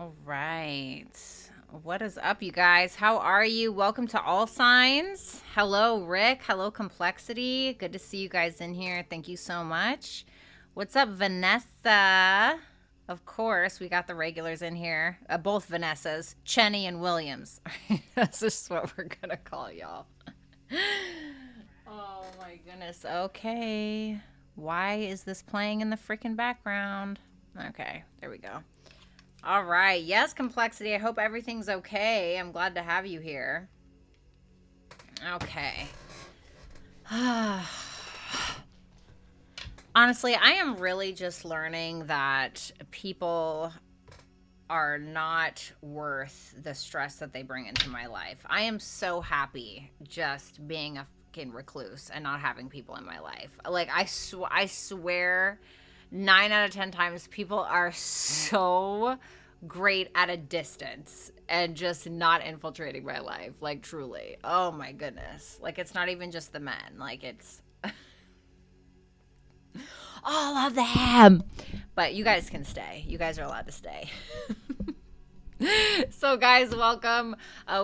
All right. What is up, you guys? How are you? Welcome to All Signs. Hello, Rick. Hello, Complexity. Good to see you guys in here. Thank you so much. What's up, Vanessa? Of course, we got the regulars in here. Both Vanessas, Chenny and Williams. That's just what we're going to call y'all. Oh, my goodness. Okay. Why is this playing in the freaking background? Okay, there we go. All right. Yes, Complexity. I hope everything's okay. I'm glad to have you here. Okay. Honestly, I am really just learning that people are not worth the stress that they bring into my life. I am so happy just being a fucking recluse and not having people in my life. Like, I swear 9 out of 10 times people are so great at a distance and just not infiltrating my life. Like, truly. Oh my goodness. Like, it's not even just the men. Like, it's all of them. But you guys can stay. You guys are allowed to stay. So, guys, welcome.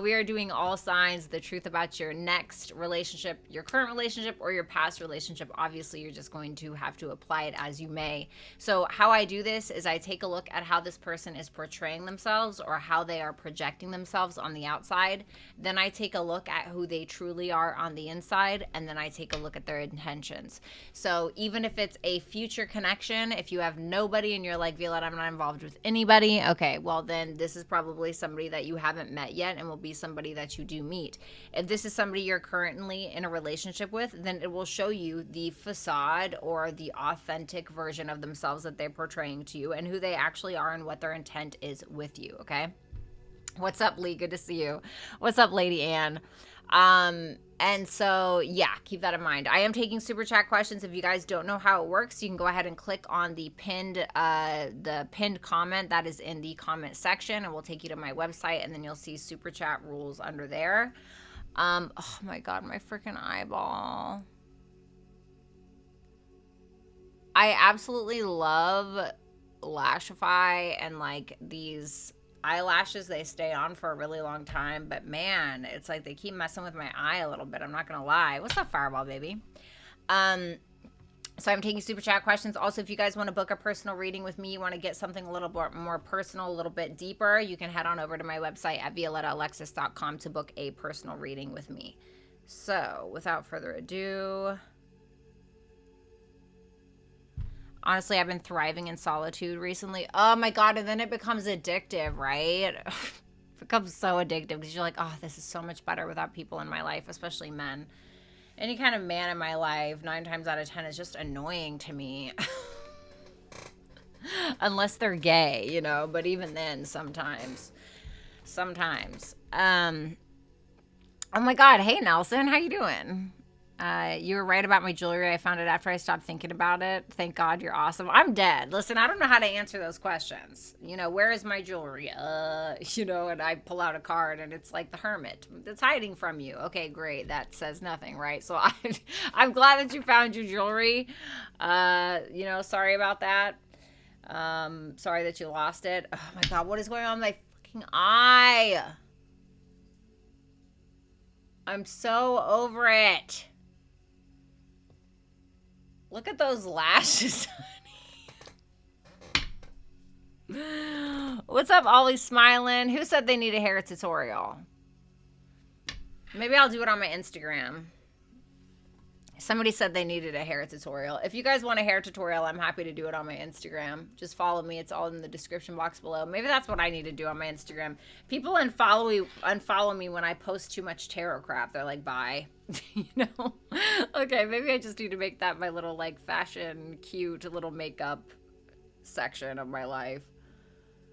We are doing all signs, the truth about your next relationship, your current relationship, or your past relationship. Obviously, you're just going to have to apply it as you may. So how I do this is I take a look at how this person is portraying themselves or how they are projecting themselves on the outside. Then I take a look at who they truly are on the inside, and then I take a look at their intentions. So even if it's a future connection, if you have nobody and you're like, Violetta, I'm not involved with anybody, okay, well then this is probably somebody that you haven't met yet and will be somebody that you do meet. If this is somebody you're currently in a relationship with, then it will show you the facade or the authentic version of themselves that they're portraying to you and who they actually are and what their intent is with you, okay? What's up, Lee? Good to see you. What's up, Lady Anne? And so, yeah, keep that in mind. I am taking super chat questions. If you guys don't know how it works, you can go ahead and click on the pinned comment that is in the comment section, and we'll take you to my website, and then you'll see super chat rules under there. Oh my God, my freaking eyeball. I absolutely love Lashify and like these eyelashes. They stay on for a really long time, but man, it's like they keep messing with my eye a little bit. I'm not gonna lie. What's up, Fireball baby? So I'm taking super chat questions. Also, if you guys want to book a personal reading with me, you want to get something a little bit more personal, a little bit deeper, you can head on over to my website at violettaalexis.com to book a personal reading with me. So without further ado, honestly, I've been thriving in solitude recently. Oh my God, and then it becomes addictive, right? It becomes so addictive because you're like, oh, this is so much better without people in my life, especially men. Any kind of man in my life, 9 times out of 10, is just annoying to me. Unless they're gay, you know, but even then, sometimes. Oh my God, hey Nelson, how you doing? You were right about my jewelry. I found it after I stopped thinking about it. Thank God, you're awesome. I'm dead. Listen, I don't know how to answer those questions. You know, where is my jewelry? You know, and I pull out a card and it's like the hermit. It's hiding from you. Okay, great. That says nothing, right? So I'm glad that you found your jewelry. You know, sorry about that. Sorry that you lost it. Oh my God, what is going on with my fucking eye? I'm so over it. Look at those lashes, honey. What's up, Ollie smiling? Who said they need a hair tutorial? Maybe I'll do it on my Instagram. Somebody said they needed a hair tutorial. If you guys want a hair tutorial, I'm happy to do it on my Instagram. Just follow me. It's all in the description box below. Maybe that's what I need to do on my Instagram. People unfollow me when I post too much tarot crap. They're like, bye. You know? Okay, maybe I just need to make that my little, like, fashion, cute little makeup section of my life.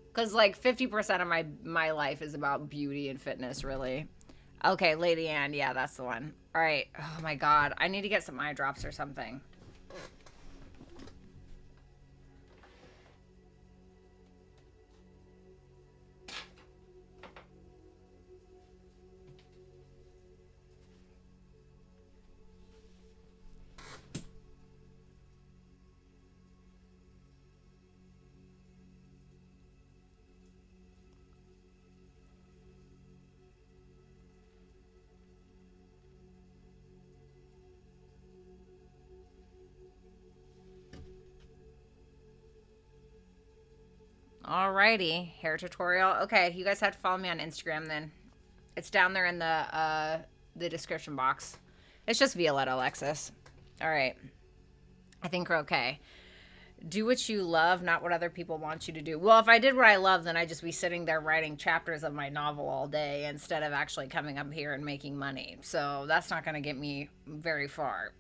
Because, like, 50% of my life is about beauty and fitness, really. Okay, Lady Anne. Yeah, that's the one. All right. Oh, my God. I need to get some eye drops or something. Alrighty, hair tutorial. Okay, you guys have to follow me on Instagram then. It's down there in the description box. It's just Violetta Alexis. All right. I think we're okay. Do what you love, not what other people want you to do. Well, if I did what I love, then I'd just be sitting there writing chapters of my novel all day instead of actually coming up here and making money. So that's not going to get me very far.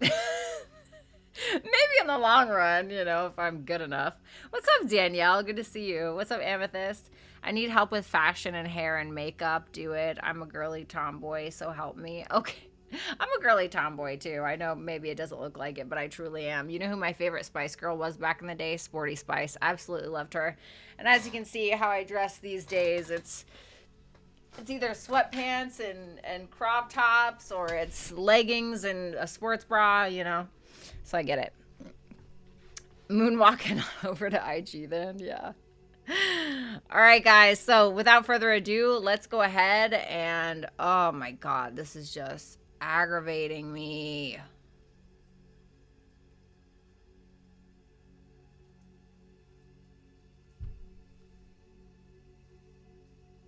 Maybe in the long run, you know, if I'm good enough. What's up, Danielle? Good to see you. What's up, Amethyst? I need help with fashion and hair and makeup. Do it. I'm a girly tomboy, so help me. Okay. I'm a girly tomboy, too. I know maybe it doesn't look like it, but I truly am. You know who my favorite Spice Girl was back in the day? Sporty Spice. Absolutely loved her. And as you can see how I dress these days, it's either sweatpants and crop tops, or it's leggings and a sports bra, you know. So I get it. Moonwalking over to IG then, yeah. All right, guys. So without further ado, let's go ahead and, oh my God, this is just aggravating me.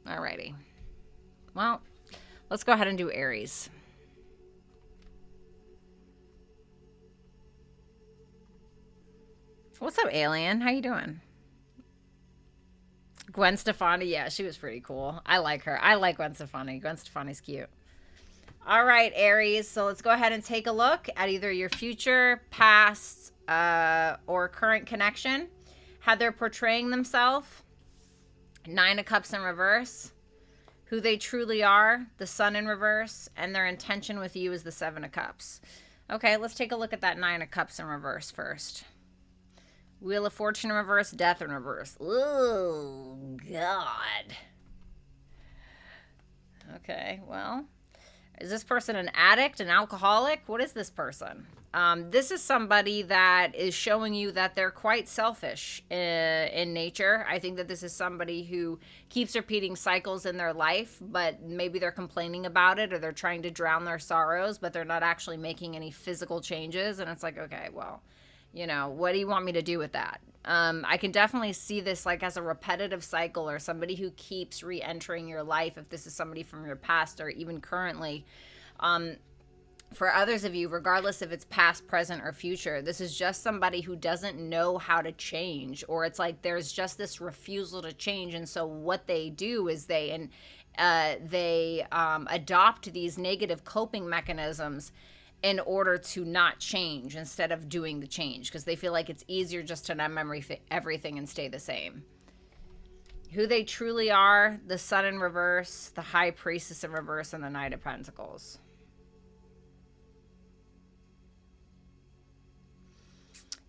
Alrighty. Well, let's go ahead and do Aries. What's up, Alien? How you doing? Gwen Stefani, yeah, she was pretty cool. I like her. I like Gwen Stefani. Gwen Stefani's cute. All right, Aries. So let's go ahead and take a look at either your future, past, or current connection. How they're portraying themselves. 9 of Cups in reverse. Who they truly are. The Sun in reverse. And their intention with you is the 7 of Cups. Okay, let's take a look at that 9 of Cups in reverse first. Wheel of Fortune in reverse, Death in reverse. Oh, God. Okay, well, is this person an addict, an alcoholic? What is this person? This is somebody that is showing you that they're quite selfish in nature. I think that this is somebody who keeps repeating cycles in their life, but maybe they're complaining about it, or they're trying to drown their sorrows, but they're not actually making any physical changes. And it's like, okay, well, you know, what do you want me to do with that? I can definitely see this like as a repetitive cycle, or somebody who keeps re-entering your life, if this is somebody from your past or even currently. For others of you, regardless if it's past, present, or future, this is just somebody who doesn't know how to change, or it's like there's just this refusal to change. And so what they do is they adopt these negative coping mechanisms in order to not change instead of doing the change, because they feel like it's easier just to numb everything and stay the same. Who they truly are, the Sun in reverse, the High Priestess in reverse, and the Knight of Pentacles.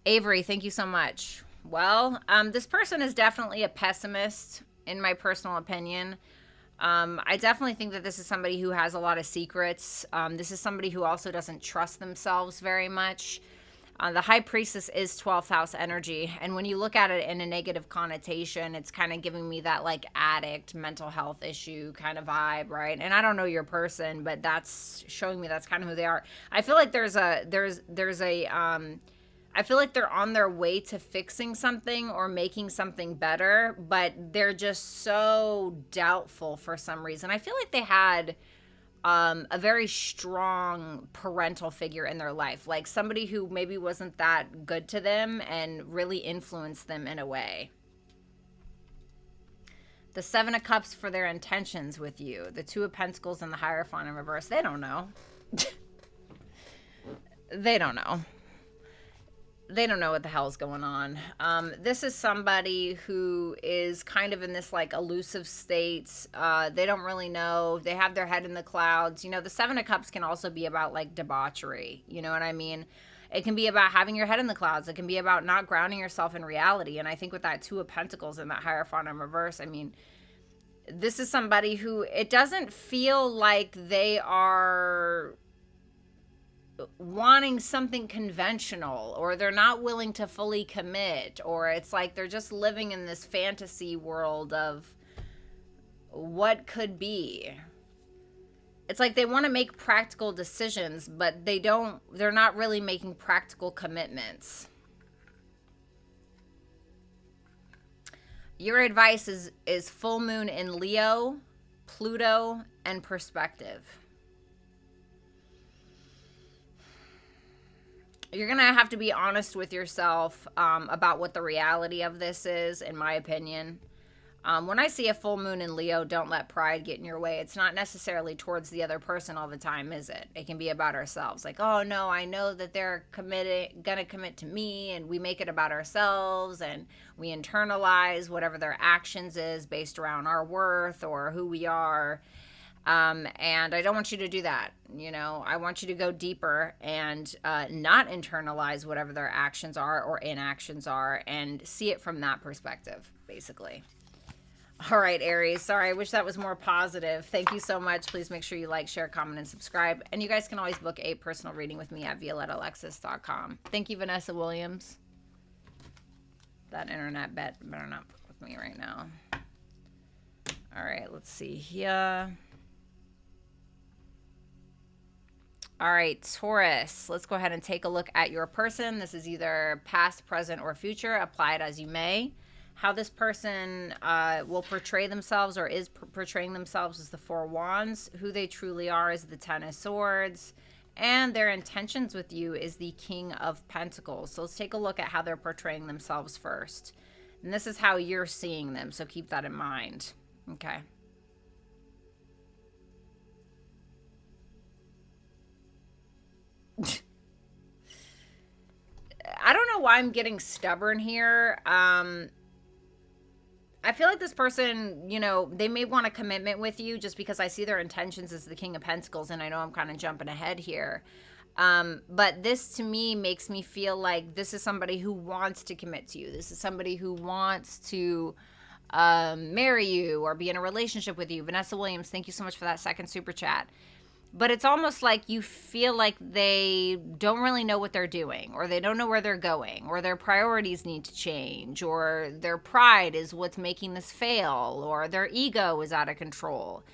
Avery, thank you so much. Well, this person is definitely a pessimist, in my personal opinion. I definitely think that this is somebody who has a lot of secrets. This is somebody who also doesn't trust themselves very much. The High Priestess is 12th house energy. And when you look at it in a negative connotation, it's kind of giving me that like addict, mental health issue kind of vibe, right? And I don't know your person, but that's showing me that's kind of who they are. I feel like I feel like they're on their way to fixing something or making something better, but they're just so doubtful for some reason. I feel like they had a very strong parental figure in their life, like somebody who maybe wasn't that good to them and really influenced them in a way. The 7 of Cups for their intentions with you. The 2 of Pentacles and the Hierophant in reverse. They don't know. They don't know. They don't know what the hell's going on. This is somebody who is kind of in this like elusive state. They don't really know. They have their head in the clouds. You know, the 7 of Cups can also be about like debauchery. You know what I mean? It can be about having your head in the clouds. It can be about not grounding yourself in reality. And I think with that 2 of Pentacles and that Hierophant in reverse, I mean, this is somebody who, it doesn't feel like they are wanting something conventional, or they're not willing to fully commit, or it's like they're just living in this fantasy world of what could be. It's like they want to make practical decisions, but they're not really making practical commitments. Your advice is full moon in Leo, Pluto, and perspective. You're going to have to be honest with yourself about what the reality of this is, in my opinion. When I see a full moon in Leo, don't let pride get in your way. It's not necessarily towards the other person all the time, is it? It can be about ourselves. Like, oh, no, I know that they're gonna commit to me, and we make it about ourselves, and we internalize whatever their actions is based around our worth or who we are. And I don't want you to do that. You know, I want you to go deeper and not internalize whatever their actions are or inactions are, and see it from that perspective, basically. All right, Aries. Sorry, I wish that was more positive. Thank you so much. Please make sure you like, share, comment, and subscribe. And you guys can always book a personal reading with me at violettaalexis.com. Thank you, Vanessa Williams. That internet bet better not book with me right now. All right, let's see here. All right, Taurus. Let's go ahead and take a look at your person. This is either past, present, or future. Apply it as you may. How this person will portray themselves or is portraying themselves is the Four Wands. Who they truly are is the Ten of Swords. And their intentions with you is the King of Pentacles. So let's take a look at how they're portraying themselves first. And this is how you're seeing them, so keep that in mind. Okay. I don't know why I'm getting stubborn here. I feel like this person, you know, they may want a commitment with you just because I see their intentions as the King of Pentacles, and I know I'm kind of jumping ahead here. But this to me makes me feel like this is somebody who wants to commit to you. This is somebody who wants to marry you or be in a relationship with you. Vanessa Williams, thank you so much for that second super chat. But it's almost like you feel like they don't really know what they're doing, or they don't know where they're going, or their priorities need to change, or their pride is what's making this fail, or their ego is out of control.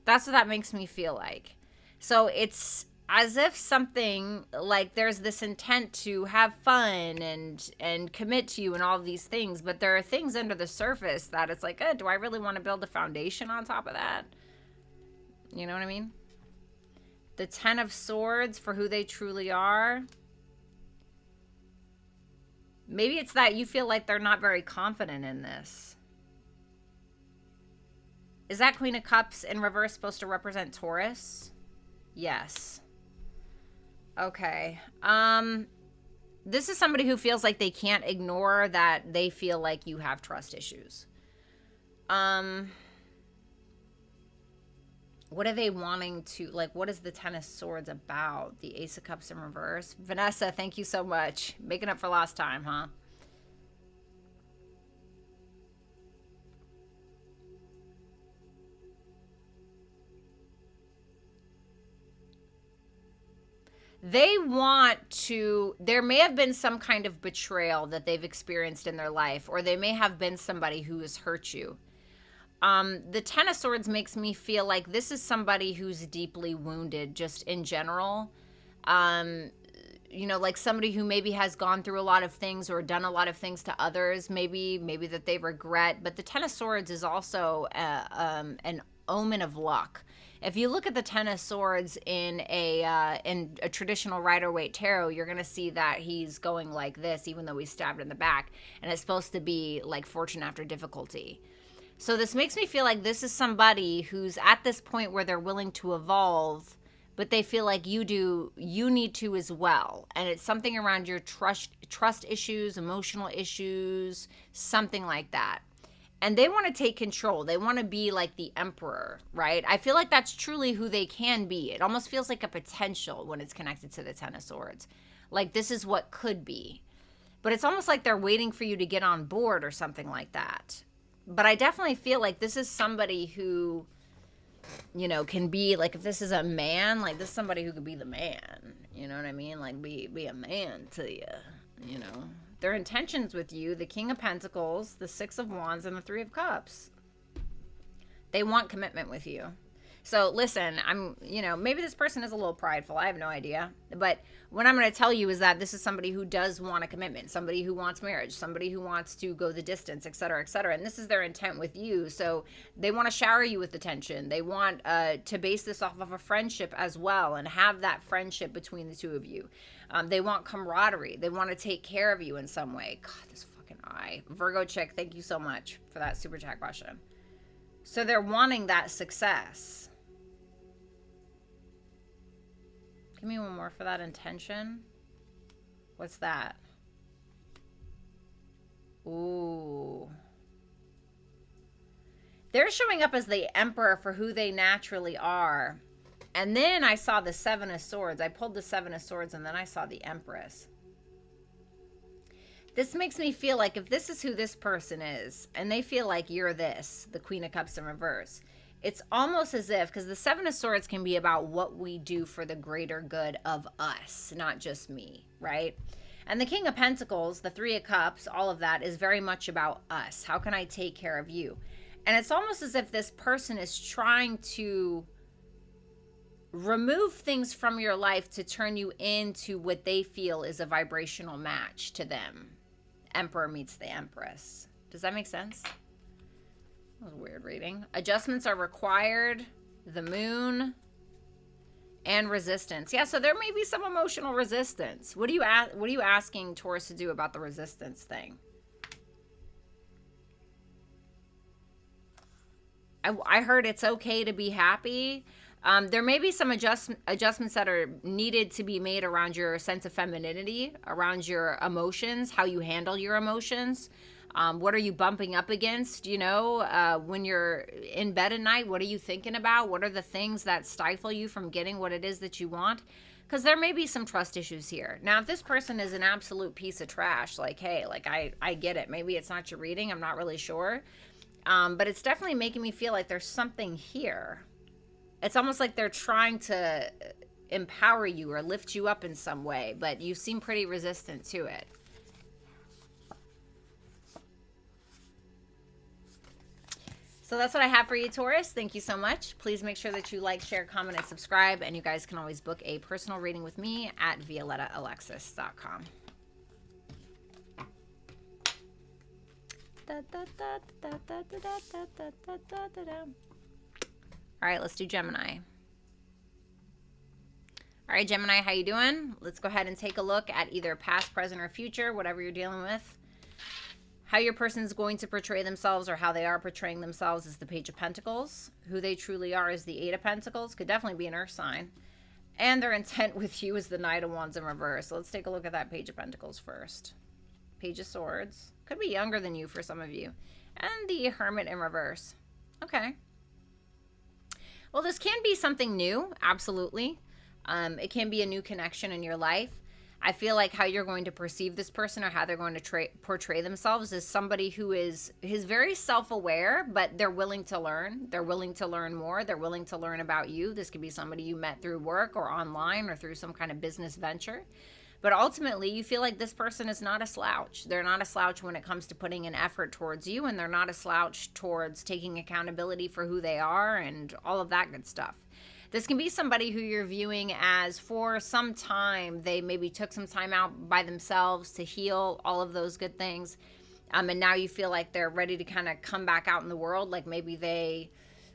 That's what that makes me feel like. So it's as if something like there's this intent to have fun and commit to you and all of these things, but there are things under the surface that it's like, do I really want to build a foundation on top of that? You know what I mean? The Ten of Swords for who they truly are. Maybe it's that you feel like they're not very confident in this. Is that Queen of Cups in reverse supposed to represent Taurus? Yes. Okay. This is somebody who feels like they can't ignore that they feel like you have trust issues. What are they wanting to, like, what is the Ten of Swords about? The Ace of Cups in reverse. Vanessa, thank you so much. Making up for lost time, huh? They want to, there may have been some kind of betrayal that they've experienced in their life, or they may have been somebody who has hurt you. The Ten of Swords makes me feel like this is somebody who's deeply wounded just in general. You know, like somebody who maybe has gone through a lot of things or done a lot of things to others, maybe that they regret. But the Ten of Swords is also an omen of luck. If you look at the Ten of Swords in a traditional Rider-Waite tarot, you're going to see that he's going like this, even though he's stabbed in the back. And it's supposed to be like fortune after difficulty. So this makes me feel like this is somebody who's at this point where they're willing to evolve, but they feel like you need to as well. And it's something around your trust issues, emotional issues, something like that. And they want to take control. They want to be like the emperor, right? I feel like that's truly who they can be. It almost feels like a potential when it's connected to the Ten of Swords. Like this is what could be. But it's almost like they're waiting for you to get on board or something like that. But I definitely feel like this is somebody who, you know, can be, like, if this is a man, like, this is somebody who could be the man. You know what I mean? Like, be a man to you, you know. Their intentions with you, the King of Pentacles, the Six of Wands, and the Three of Cups. They want commitment with you. So listen, maybe this person is a little prideful. I have no idea. But what I'm going to tell you is that this is somebody who does want a commitment, somebody who wants marriage, somebody who wants to go the distance, et cetera, et cetera. And this is their intent with you. So they want to shower you with attention. They want to base this off of a friendship as well and have that friendship between the two of you. They want camaraderie. They want to take care of you in some way. God, this fucking eye. Virgo chick, thank you so much for that super chat question. So they're wanting that success. Give me one more for that intention. What's that? Ooh. They're showing up as the Emperor for who they naturally are. And then I saw the Seven of Swords. I pulled the Seven of Swords and then I saw the Empress. This makes me feel like if this is who this person is, and they feel like you're this, the Queen of Cups in reverse, it's almost as if, because the Seven of Swords can be about what we do for the greater good of us, not just me, right? And the King of Pentacles, the Three of Cups, all of that is very much about us. How can I take care of you? And it's almost as if this person is trying to remove things from your life to turn you into what they feel is a vibrational match to them. Emperor meets the Empress. Does that make sense? That was a weird reading. Adjustments are required. The Moon. And resistance. Yeah, so there may be some emotional resistance. What are you asking Taurus to do about the resistance thing? I heard it's okay to be happy. There may be some adjustments that are needed to be made around your sense of femininity, around your emotions, how you handle your emotions. What are you bumping up against? When you're in bed at night, what are you thinking about? What are the things that stifle you from getting what it is that you want? Because there may be some trust issues here. Now, if this person is an absolute piece of trash, like, hey, like I get it. Maybe it's not your reading. I'm not really sure. But it's definitely making me feel like there's something here. It's almost like they're trying to empower you or lift you up in some way, but you seem pretty resistant to it. So that's what I have for you, Taurus. Thank you so much. Please make sure that you like, share, comment, and subscribe. And you guys can always book a personal reading with me at violettaalexis.com. All right, let's do Gemini. All right, Gemini, how you doing? Let's go ahead and take a look at either past, present, or future, whatever you're dealing with. How your person is going to portray themselves or how they are portraying themselves is the Page of Pentacles. Who they truly are is the Eight of Pentacles. Could definitely be an earth sign. And their intent with you is the Knight of Wands in reverse. So let's take a look at that Page of Pentacles first. Page of Swords. Could be younger than you for some of you. And the Hermit in reverse. Okay. Well, this can be something new. Absolutely. It can be a new connection in your life. I feel like how you're going to perceive this person or how they're going to portray themselves is somebody who is very self-aware, but they're willing to learn. They're willing to learn more. They're willing to learn about you. This could be somebody you met through work or online or through some kind of business venture. But ultimately, you feel like this person is not a slouch. They're not a slouch when it comes to putting an effort towards you, and they're not a slouch towards taking accountability for who they are and all of that good stuff. This can be somebody who you're viewing as for some time, they maybe took some time out by themselves to heal all of those good things. And now you feel like they're ready to kind of come back out in the world. Like maybe they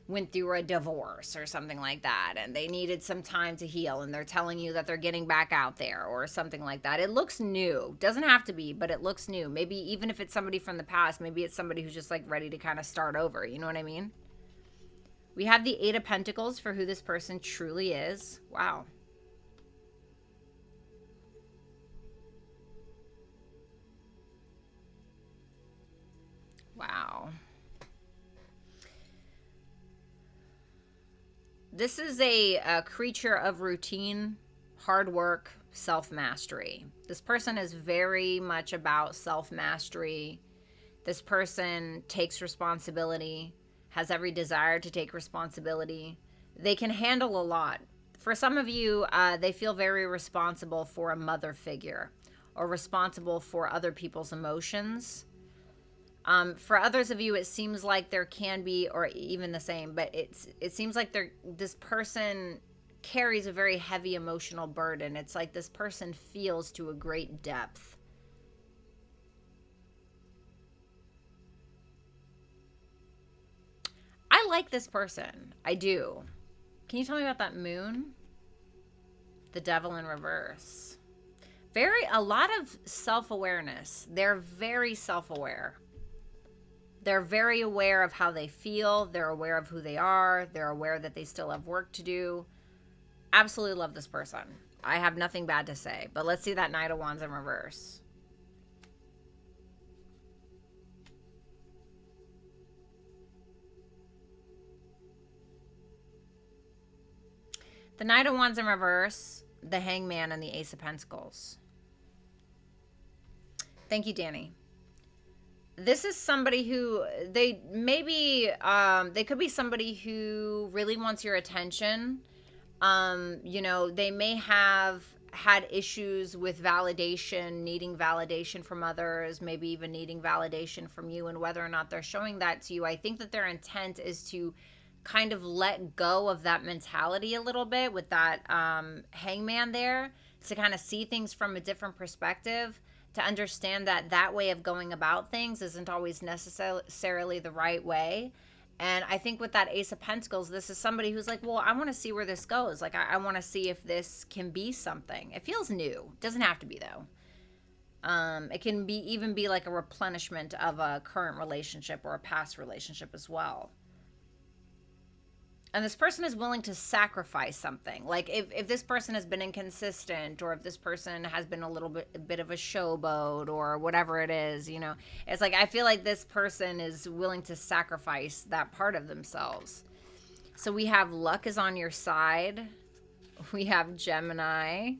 went through a divorce or something like that and they needed some time to heal and they're telling you that they're getting back out there or something like that. It looks new. Doesn't have to be, but it looks new. Maybe even if it's somebody from the past, maybe it's somebody who's just like ready to kind of start over. You know what I mean? We have the Eight of Pentacles for who this person truly is. Wow. Wow. This is a creature of routine, hard work, self-mastery. This person is very much about self-mastery. This person takes responsibility, has every desire to take responsibility. They can handle a lot. For some of you, they feel very responsible for a mother figure or responsible for other people's emotions. For others of you, it seems like there can be, or even the same, but it seems like this person carries a very heavy emotional burden. It's like this person feels to a great depth. I like this person. I do. Can you tell me about that moon? The devil in reverse. A lot of self-awareness. They're very self-aware. They're very aware of how they feel. They're aware of who they are. They're aware that they still have work to do. Absolutely love this person. I have nothing bad to say. But let's see that Knight of Wands in reverse. The Knight of Wands in reverse, the Hangman, and the Ace of Pentacles. Thank you, Danny. This is somebody who they could be somebody who really wants your attention. You know, they may have had issues with validation, needing validation from others, maybe even needing validation from you, and whether or not they're showing that to you. I think that their intent is to kind of let go of that mentality a little bit with that hangman there, to kind of see things from a different perspective, to understand that that way of going about things isn't always necessarily the right way. And I think with that Ace of Pentacles, this is somebody who's like, well, I want to see where this goes. Like, I want to see if this can be something. It feels new. It doesn't have to be, though. It can even be like a replenishment of a current relationship or a past relationship as well. And this person is willing to sacrifice something. Like if this person has been inconsistent, or if this person has been a bit of a showboat, or whatever it is, you know, it's like, I feel like this person is willing to sacrifice that part of themselves. So we have luck is on your side. We have Gemini.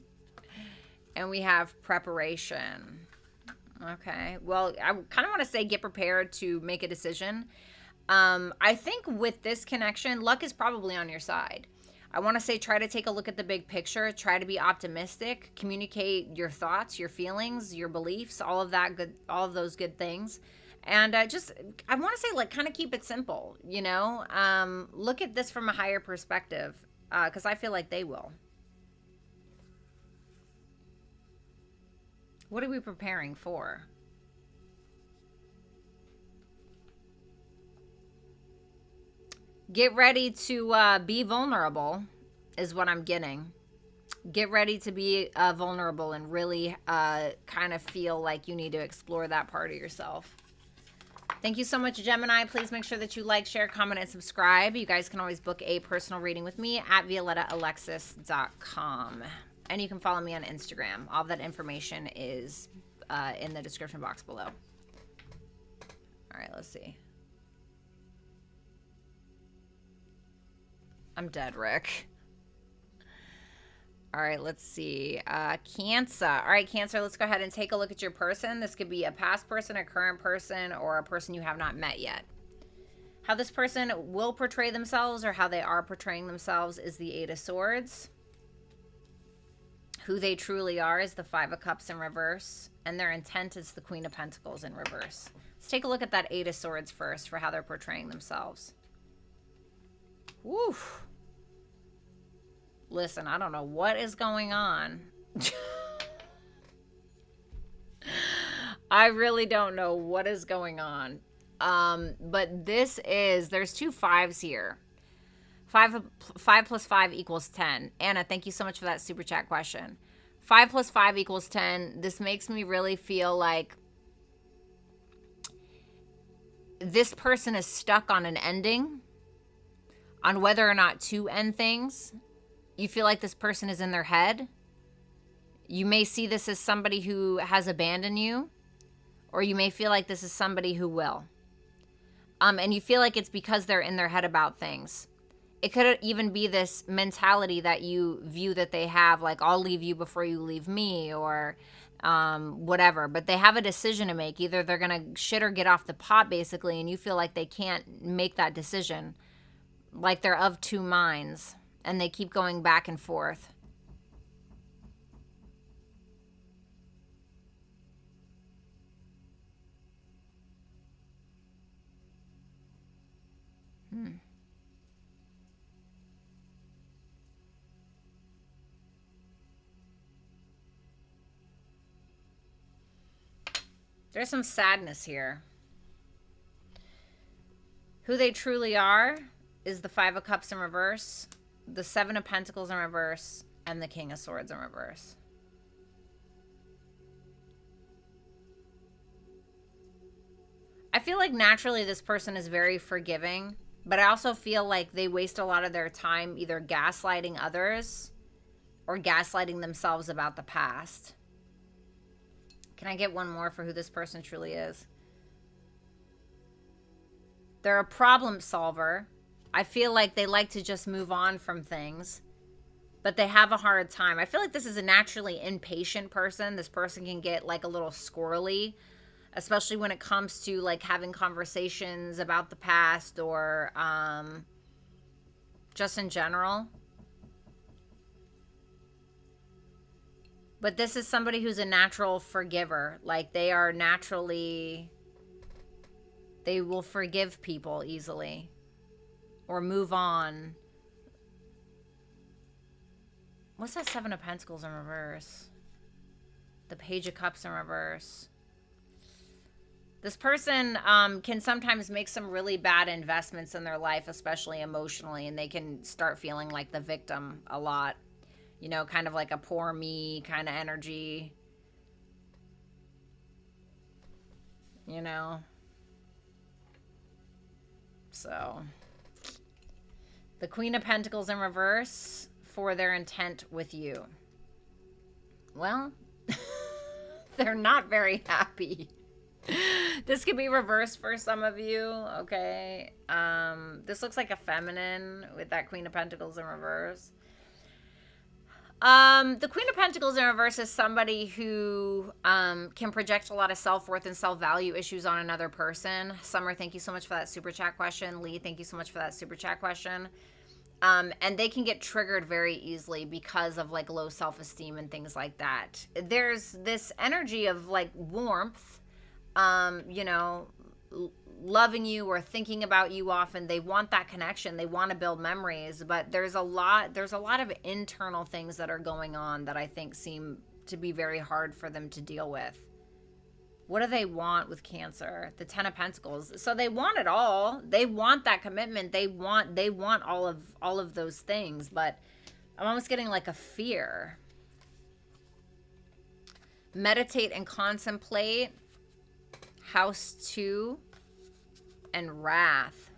And we have preparation. Okay. Well, I kind of want to say get prepared to make a decision. I think with this connection, luck is probably on your side. I want to say try to take a look at the big picture, try to be optimistic, communicate your thoughts, your feelings, your beliefs, all of those good things. And I want to say, like, kind of keep it simple, you know? Look at this from a higher perspective, because I feel like they will. What are we preparing for? Get ready to be vulnerable is what I'm getting. Get ready to be vulnerable and really kind of feel like you need to explore that part of yourself. Thank you so much, Gemini. Please make sure that you like, share, comment, and subscribe. You guys can always book a personal reading with me at violettaalexis.com. And you can follow me on Instagram. All of that information is in the description box below. All right, let's see. I'm dead, Rick. All right, let's see. Cancer. All right, Cancer, let's go ahead and take a look at your person. This could be a past person, a current person, or a person you have not met yet. How this person will portray themselves, or how they are portraying themselves, is the Eight of Swords. Who they truly are is the Five of Cups in reverse. And their intent is the Queen of Pentacles in reverse. Let's take a look at that Eight of Swords first for how they're portraying themselves. Woof. Listen, I don't know what is going on. I really don't know what is going on. But there's two fives here. 5 plus 5 equals 10. Anna, thank you so much for that super chat question. 5 plus 5 equals 10. This makes me really feel like this person is stuck on an ending, on whether or not to end things. You feel like this person is in their head. You may see this as somebody who has abandoned you, or you may feel like this is somebody who will. And you feel like it's because they're in their head about things. It could even be this mentality that you view that they have, like, I'll leave you before you leave me, or whatever. But they have a decision to make. Either they're going to shit or get off the pot, basically, and you feel like they can't make that decision. Like they're of two minds, and they keep going back and forth. There's some sadness here. Who they truly are is the Five of Cups in reverse, the Seven of Pentacles in reverse, and the King of Swords in reverse. I feel like naturally this person is very forgiving, but I also feel like they waste a lot of their time either gaslighting others or gaslighting themselves about the past. Can I get one more for who this person truly is? They're a problem solver. I feel like they like to just move on from things, but they have a hard time. I feel like this is a naturally impatient person. This person can get like a little squirrely, especially when it comes to like having conversations about the past or just in general. But this is somebody who's a natural forgiver. Like they are naturally, they will forgive people easily or move on. What's that Seven of Pentacles in reverse? The Page of Cups in reverse. This person can sometimes make some really bad investments in their life, especially emotionally, and they can start feeling like the victim a lot. You know, kind of like a poor me kind of energy. You know? So, the Queen of Pentacles in reverse for their intent with you. Well, they're not very happy. This could be reversed for some of you, okay? This looks like a feminine with that Queen of Pentacles in reverse. The Queen of Pentacles in reverse is somebody who can project a lot of self-worth and self-value issues on another person. Summer, thank you so much for that super chat question. Lee, thank you so much for that super chat question. And they can get triggered very easily because of like low self-esteem and things like that. There's this energy of like warmth, you know, loving you or thinking about you often. They want that connection. They want to build memories, but there's a lot of internal things that are going on that I think seem to be very hard for them to deal with. What do they want with Cancer? The Ten of Pentacles. So they want it all. They want that commitment. They want all of those things, but I'm almost getting like a fear. Meditate and contemplate. House 2 and Wrath.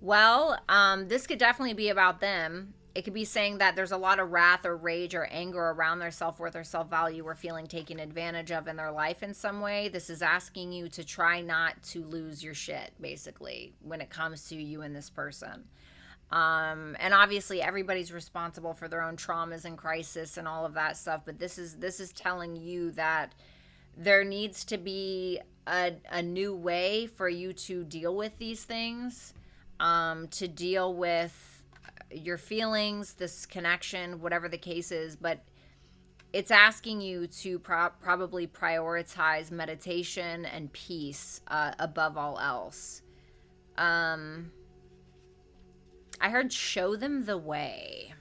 Well, this could definitely be about them. It could be saying that there's a lot of wrath or rage or anger around their self-worth or self-value or feeling taken advantage of in their life in some way. This is asking you to try not to lose your shit, basically, when it comes to you and this person. And obviously everybody's responsible for their own traumas and crisis and all of that stuff, but this is telling you that there needs to be a new way for you to deal with these things, to deal with your feelings, this connection, whatever the case is. But it's asking you to probably prioritize meditation and peace above all else. I heard show them the way.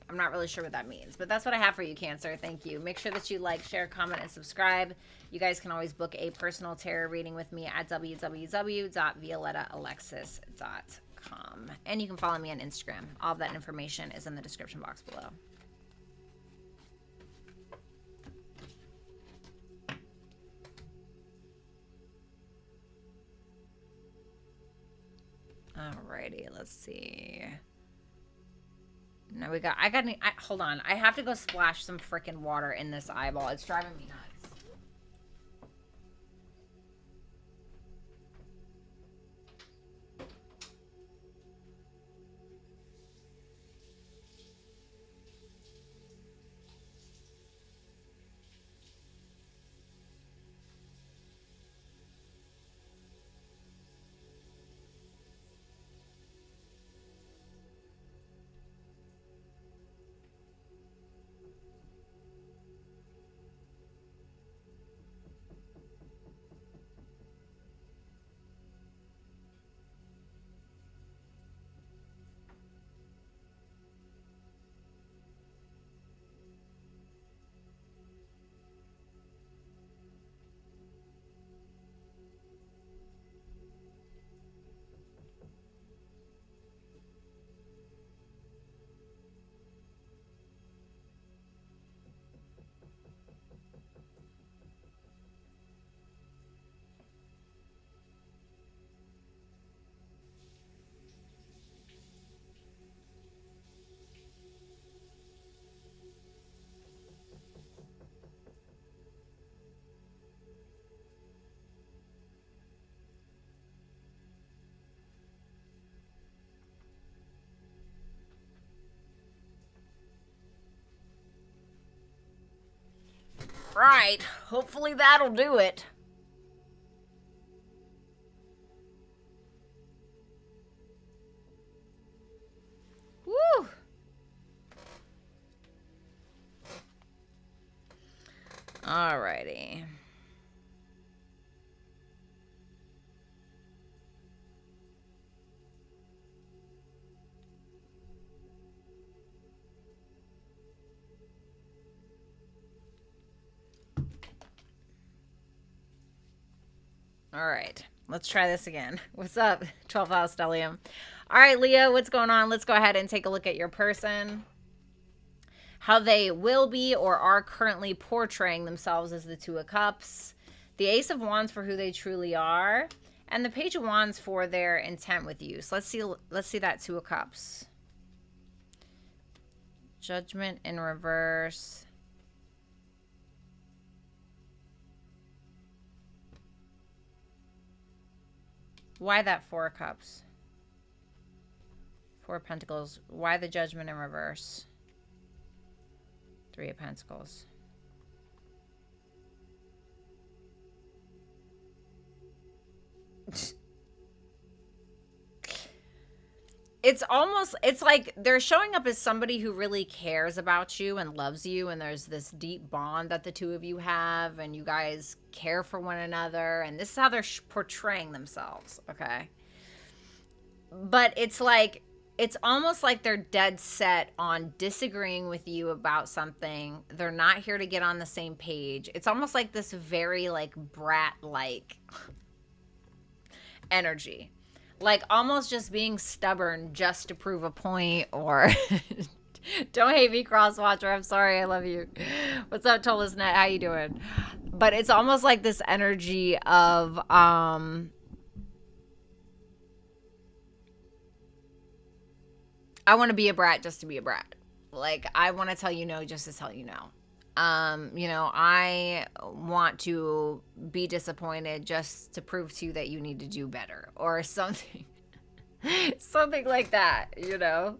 I'm not really sure what that means, but that's what I have for you, Cancer. Thank you. Make sure that you like, share, comment, and subscribe. You guys can always book a personal tarot reading with me at www.violettaalexis.com. And you can follow me on Instagram. All of that information is in the description box below. Alrighty, let's see. No, hold on. I have to go splash some freaking water in this eyeball. It's driving me nuts. right. Hopefully that'll do it. Woo! Alrighty. All right, let's try this again. What's up, 12th house stellium? All right, Leo, what's going on? Let's go ahead and take a look at your person. How they will be or are currently portraying themselves as the Two of Cups. The Ace of Wands for who they truly are. And the Page of Wands for their intent with you. So let's see that Two of Cups. Judgment in reverse. Why that Four of Cups? Four of Pentacles. Why the Judgment in reverse? Three of Pentacles. It's like they're showing up as somebody who really cares about you and loves you, and there's this deep bond that the two of you have, and you guys care for one another, and this is how they're portraying themselves, okay? But it's like, it's almost like they're dead set on disagreeing with you about something. They're not here to get on the same page. It's almost like this very, like, brat-like energy. Like, almost just being stubborn just to prove a point, or... Don't hate me, Crosswatcher. I'm sorry. I love you. What's up, Tolisnet? How you doing? But it's almost like this energy of... I want to be a brat just to be a brat. Like, I want to tell you no just to tell you no. You know, I want to be disappointed just to prove to you that you need to do better or something. Something like that, you know.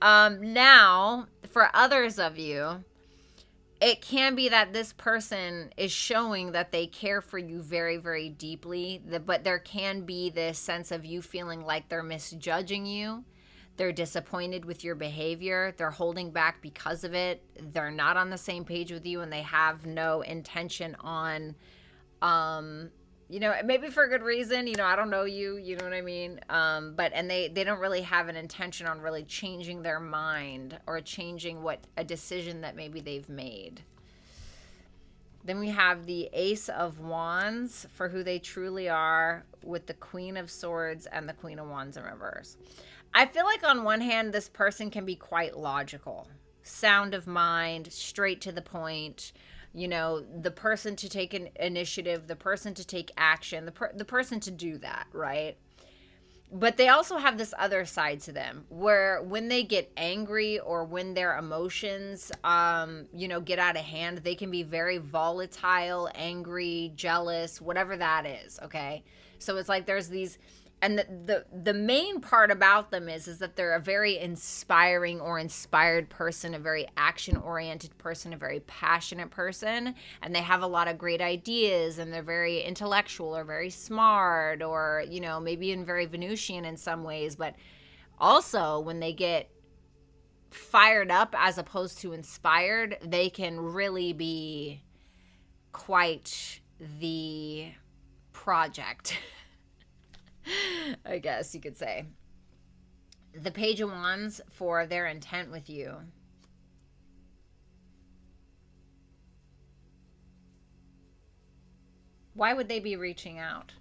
Now, for others of you, it can be that this person is showing that they care for you very, very deeply, but there can be this sense of you feeling like they're misjudging you. They're disappointed with your behavior. They're holding back because of it. They're not on the same page with you, and they have no intention on, you know, maybe for a good reason. You know, I don't know you. You know what I mean? And they don't really have an intention on really changing their mind or changing a decision that maybe they've made. Then we have the Ace of Wands for who they truly are, with the Queen of Swords and the Queen of Wands in reverse. I feel like on one hand, this person can be quite logical, sound of mind, straight to the point, you know, the person to take an initiative, the person to take action, the person to do that, right? But they also have this other side to them where when they get angry or when their emotions, you know, get out of hand, they can be very volatile, angry, jealous, whatever that is, okay? So it's like there's these... And the main part about them is that they're a very inspiring or inspired person, a very action-oriented person, a very passionate person, and they have a lot of great ideas, and they're very intellectual or very smart, or, you know, maybe even very Venusian in some ways. But also, when they get fired up as opposed to inspired, they can really be quite the project. I guess you could say. The Page of Wands for their intent with you. Why would they be reaching out?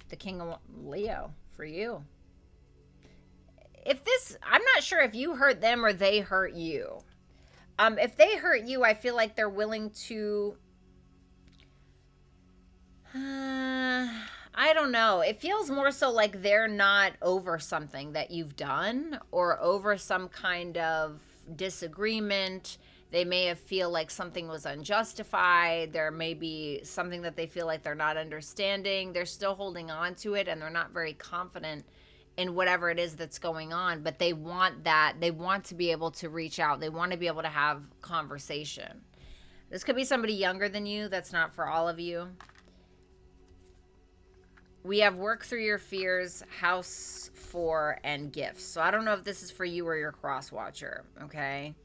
The King of Leo for you. If this, I'm not sure if you hurt them or they hurt you. If they hurt you, I feel like they're willing to... I don't know. It feels more so like they're not over something that you've done or over some kind of disagreement. They may have feel like something was unjustified. There may be something that they feel like they're not understanding. They're still holding on to it, and they're not very confident in whatever it is that's going on, but they want that. They want to be able to reach out. They want to be able to have conversation. This could be somebody younger than you. That's not for all of you. We have work through your fears, house 4, and gifts. So I don't know if this is for you or your cross watcher, okay?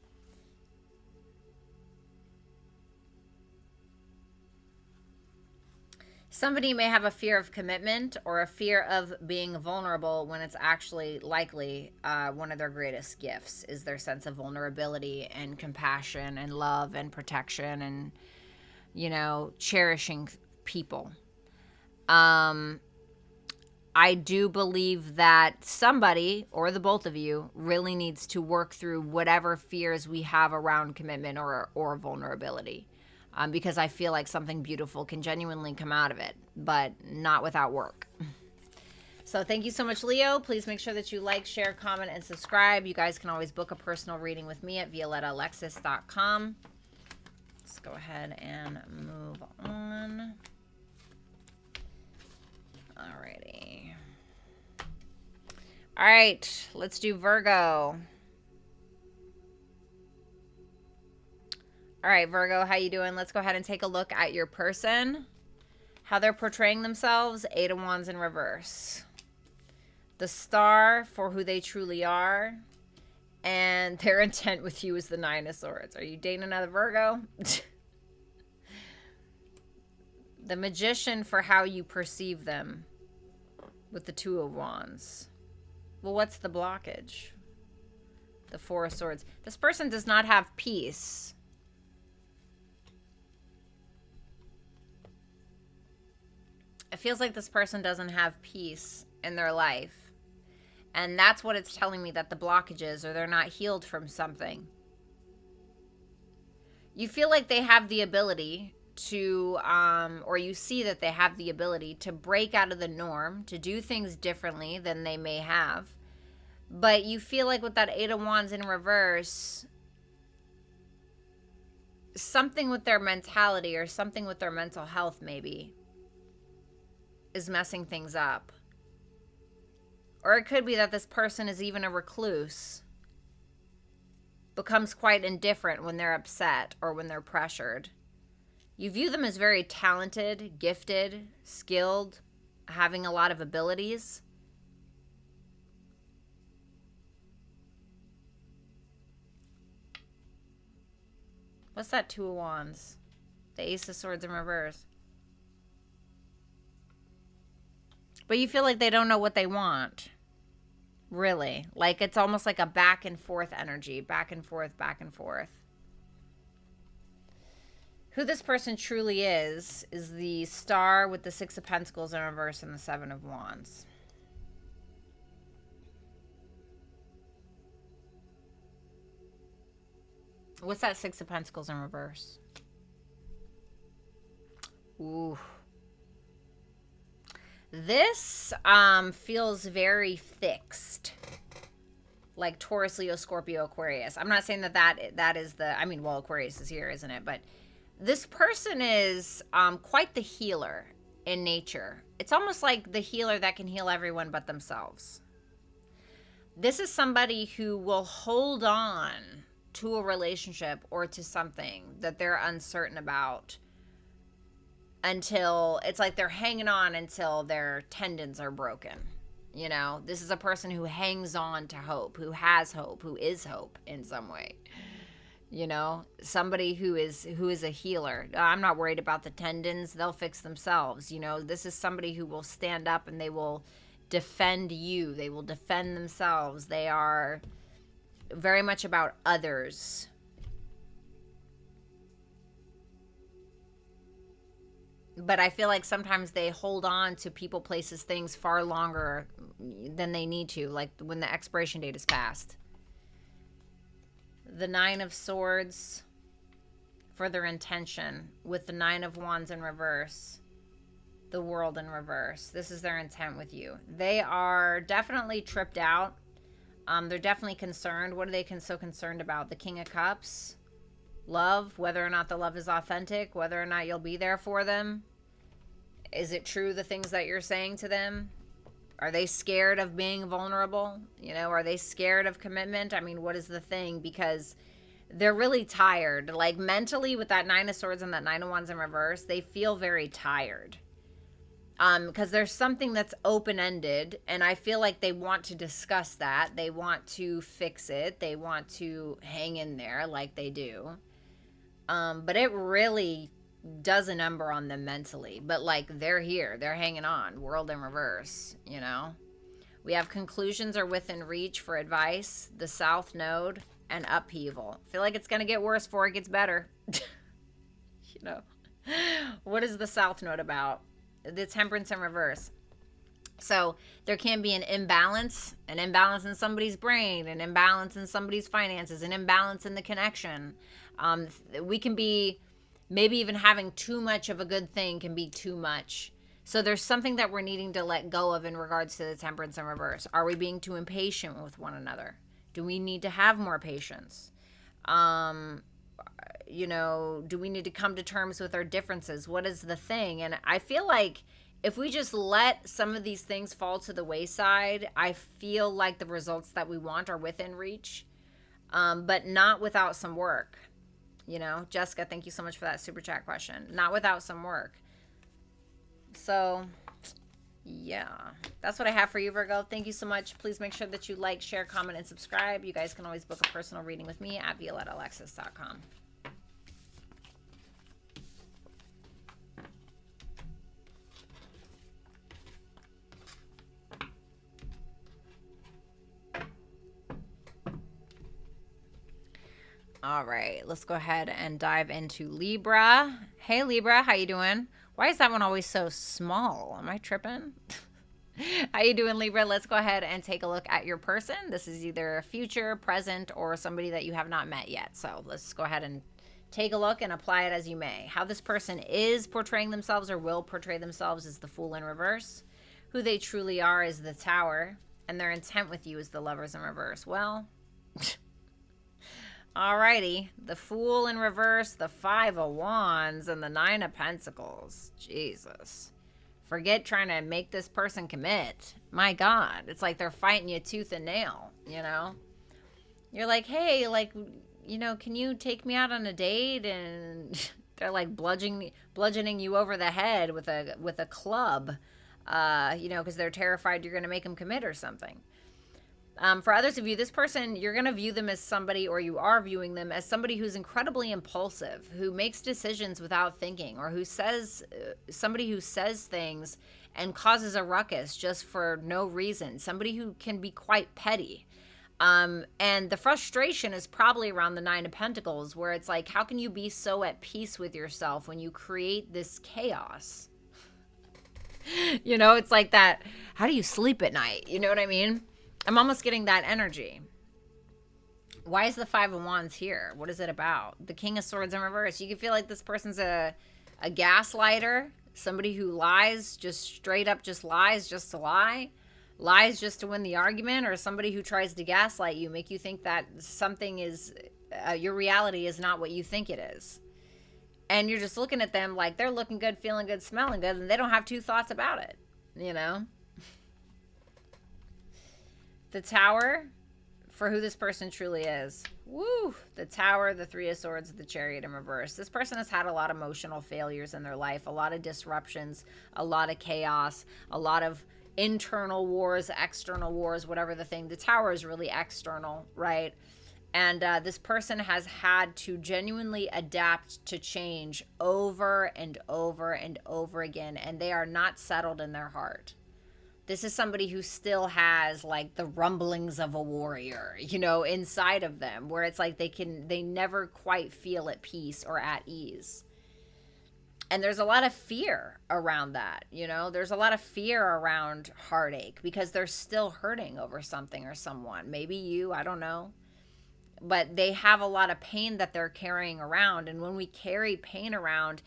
Somebody may have a fear of commitment or a fear of being vulnerable when it's actually likely one of their greatest gifts is their sense of vulnerability and compassion and love and protection and, you know, cherishing people. I do believe that somebody, or the both of you, really needs to work through whatever fears we have around commitment or vulnerability. Because I feel like something beautiful can genuinely come out of it, but not without work. So thank you so much, Leo. Please make sure that you like, share, comment, and subscribe. You guys can always book a personal reading with me at violettaalexis.com. Let's go ahead and move on. Alrighty. All right, let's do Virgo. All right, Virgo, how you doing? Let's go ahead and take a look at your person, how they're portraying themselves. 8 of Wands in reverse. The Star for who they truly are, and their intent with you is the 9 of Swords. Are you dating another Virgo? The Magician for how you perceive them with the 2 of Wands. Well, what's the blockage? The 4 of Swords. This person does not have peace. It feels like this person doesn't have peace in their life. And that's what it's telling me that the blockage is, or they're not healed from something. You feel like they have the ability to, or you see that they have the ability to break out of the norm, to do things differently than they may have. But you feel like with that 8 of Wands in reverse, something with their mentality or something with their mental health maybe is messing things up. Or it could be that this person is even a recluse, becomes quite indifferent when they're upset or when they're pressured. You view them as very talented, gifted, skilled, having a lot of abilities. What's that 2 of Wands? The Ace of Swords in reverse. But you feel like they don't know what they want. Really. Like it's almost like a back and forth energy. Back and forth, back and forth. Who this person truly is the Star with the 6 of Pentacles in reverse and the 7 of Wands. What's that 6 of Pentacles in reverse? Ooh. This feels very fixed, like Taurus, Leo, Scorpio, Aquarius. I'm not saying that is the, I mean, well, Aquarius is here, isn't it? But this person is quite the healer in nature. It's almost like the healer that can heal everyone but themselves. This is somebody who will hold on to a relationship or to something that they're uncertain about until it's like they're hanging on until their tendons are broken. You know, this is a person who hangs on to hope, who has hope, who is hope in some way. You know, somebody who is a healer. I'm not worried about the tendons. They'll fix themselves. You know, this is somebody who will stand up and they will defend you. They will defend themselves. They are very much about others. But I feel like sometimes they hold on to people, places, things far longer than they need to, like when the expiration date is passed. The 9 of Swords for their intention with the 9 of Wands in reverse, the World in reverse. This is their intent with you. They are definitely tripped out. They're definitely concerned. What are they so concerned about? The King of Cups. Love, whether or not the love is authentic, whether or not you'll be there for them. Is it true, the things that you're saying to them? Are they scared of being vulnerable? You know, are they scared of commitment? I mean, what is the thing? Because they're really tired. Like mentally, with that Nine of Swords and that Nine of Wands in reverse, they feel very tired. Because there's something that's open-ended, and I feel like they want to discuss that. They want to fix it. They want to hang in there like they do. But it really does a number on them mentally. But like, they're here. They're hanging on. World in reverse, you know? We have conclusions are within reach for advice, the South Node, and upheaval. I feel like it's going to get worse before it gets better. You know? What is the South Node about? The Temperance in reverse. So there can be an imbalance in somebody's brain, an imbalance in somebody's finances, an imbalance in the connection. We can be, maybe even having too much of a good thing can be too much. So there's something that we're needing to let go of in regards to the Temperance in reverse. Are we being too impatient with one another? Do we need to have more patience? You know, do we need to come to terms with our differences? What is the thing? And I feel like if we just let some of these things fall to the wayside, I feel like the results that we want are within reach, but not without some work. You know, Jessica, thank you so much for that super chat question. Not without some work. So, yeah, that's what I have for you, Virgo. Thank you so much. Please make sure that you like, share, comment, and subscribe. You guys can always book a personal reading with me at violettaalexis.com. All right, let's go ahead and dive into Libra. Hey, Libra, how you doing? Why is that one always so small? Am I tripping? How you doing, Libra? Let's go ahead and take a look at your person. This is either a future, present, or somebody that you have not met yet. So let's go ahead and take a look and apply it as you may. How this person is portraying themselves or will portray themselves is the Fool in reverse. Who they truly are is the Tower. And their intent with you is the Lovers in reverse. Well... Alrighty, the Fool in reverse, the Five of Wands, and the Nine of Pentacles. Jesus. Forget trying to make this person commit. My God, it's like they're fighting you tooth and nail, you know? You're like, hey, like, you know, can you take me out on a date? And they're like bludgeoning you over the head with a club, you know, because they're terrified you're going to make them commit or something. For others of you, this person, you're going to view them as somebody, or you are viewing them as somebody who's incredibly impulsive, who makes decisions without thinking, or who says, somebody who says things and causes a ruckus just for no reason. Somebody who can be quite petty. And the frustration is probably around the Nine of Pentacles, where it's like, how can you be so at peace with yourself when you create this chaos? You know, it's like that. How do you sleep at night? You know what I mean? I'm almost getting that energy. Why is the Five of Wands here? What is it about? The King of Swords in reverse. You can feel like this person's a gaslighter. Somebody who lies, just straight up just lies just to lie. Lies just to win the argument. Or somebody who tries to gaslight you, make you think that something is, your reality is not what you think it is. And you're just looking at them like they're looking good, feeling good, smelling good, and they don't have two thoughts about it, you know? The Tower, for who this person truly is. Woo! The Tower, the Three of Swords, the Chariot in reverse. This person has had a lot of emotional failures in their life, a lot of disruptions, a lot of chaos, a lot of internal wars, external wars, whatever the thing. The Tower is really external, right? And this person has had to genuinely adapt to change over and over and over again, and they are not settled in their heart. This is somebody who still has like the rumblings of a warrior, you know, inside of them, where it's like they never quite feel at peace or at ease. And there's a lot of fear around that, you know, there's a lot of fear around heartache because they're still hurting over something or someone. Maybe you, I don't know. But they have a lot of pain that they're carrying around. And when we carry pain around,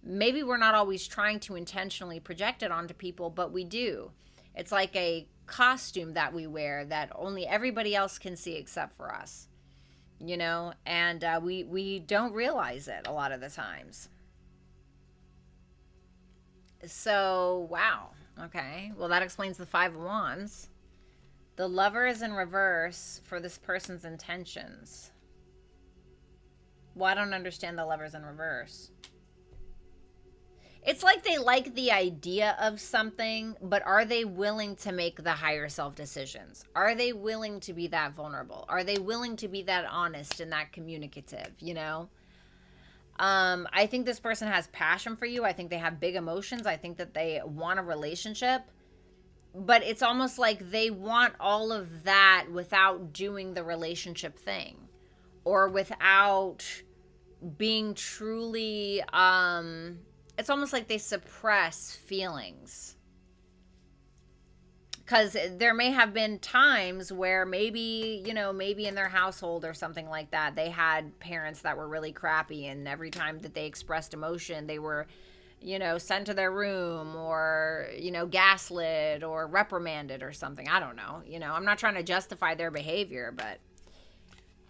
maybe we're not always trying to intentionally project it onto people, but we do. It's like a costume that we wear that only everybody else can see except for us, you know, and we don't realize it a lot of the times. So, wow. Okay. Well, that explains the Five of Wands. The Lover is in reverse for this person's intentions. Well, I don't understand the Lovers in reverse. It's like they like the idea of something, but are they willing to make the higher self decisions? Are they willing to be that vulnerable? Are they willing to be that honest and that communicative, you know? I think this person has passion for you. I think they have big emotions. I think that they want a relationship. But it's almost like they want all of that without doing the relationship thing, or without being truly, it's almost like they suppress feelings. Because there may have been times where maybe, you know, maybe in their household or something like that, they had parents that were really crappy, and every time that they expressed emotion, they were, you know, sent to their room, or, you know, gaslit or reprimanded or something. I don't know. You know, I'm not trying to justify their behavior, but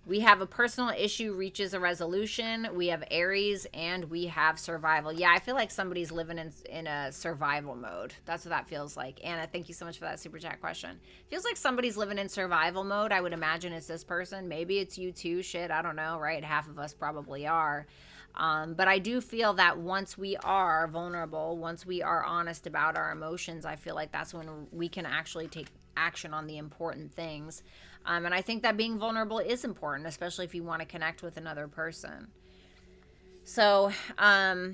we have a personal issue reaches a resolution. We have Aries, and we have survival. Yeah, I feel like somebody's living in a survival mode. That's what that feels like. Anna, thank you so much for that super chat question. Feels like somebody's living in survival mode. I would imagine it's this person. Maybe it's you too. Shit, I don't know, right? Half of us probably are. But I do feel that once we are vulnerable, once we are honest about our emotions, I feel like that's when we can actually take action on the important things. And I think that being vulnerable is important, especially if you want to connect with another person. So, I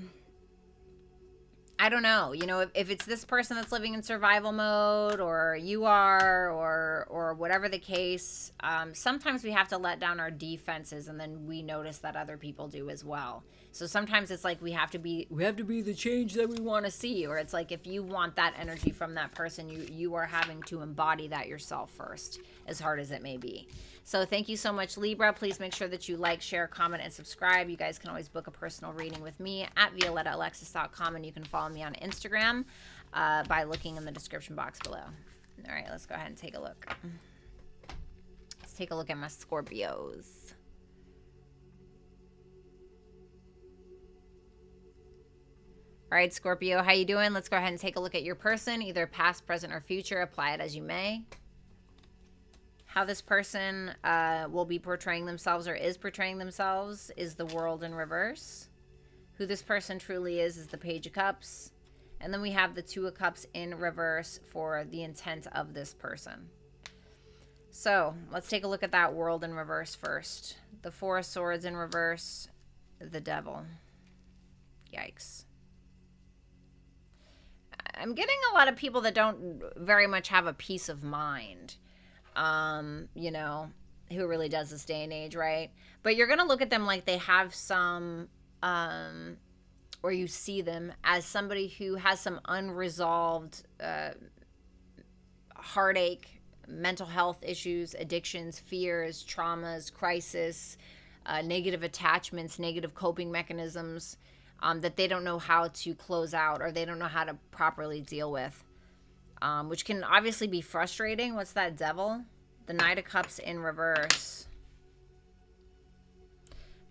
don't know, you know, if it's this person that's living in survival mode, or you are, or whatever the case, sometimes we have to let down our defenses, and then we notice that other people do as well. So sometimes it's like we have to be the change that we want to see, or it's like if you want that energy from that person, you are having to embody that yourself first, as hard as it may be. So thank you so much, Libra. Please make sure that you like, share, comment, and subscribe. You guys can always book a personal reading with me at violettaalexis.com, and you can follow me on Instagram by looking in the description box below. All right, let's go ahead and take a look. Let's take a look at my Scorpios. All right, Scorpio, how you doing? Let's go ahead and take a look at your person, either past, present, or future. Apply it as you may. How this person will be portraying themselves, or is portraying themselves, is the World in reverse. Who this person truly is the Page of Cups. And then we have the Two of Cups in reverse for the intent of this person. So let's take a look at that World in reverse first. The Four of Swords in reverse, the Devil. Yikes. I'm getting a lot of people that don't very much have a peace of mind, you know, who really does this day and age, right? But you're going to look at them like they have some, or you see them as somebody who has some unresolved heartache, mental health issues, addictions, fears, traumas, crisis, negative attachments, negative coping mechanisms, that they don't know how to close out, or they don't know how to properly deal with, which can obviously be frustrating. What's that, Devil? The Knight of Cups in reverse.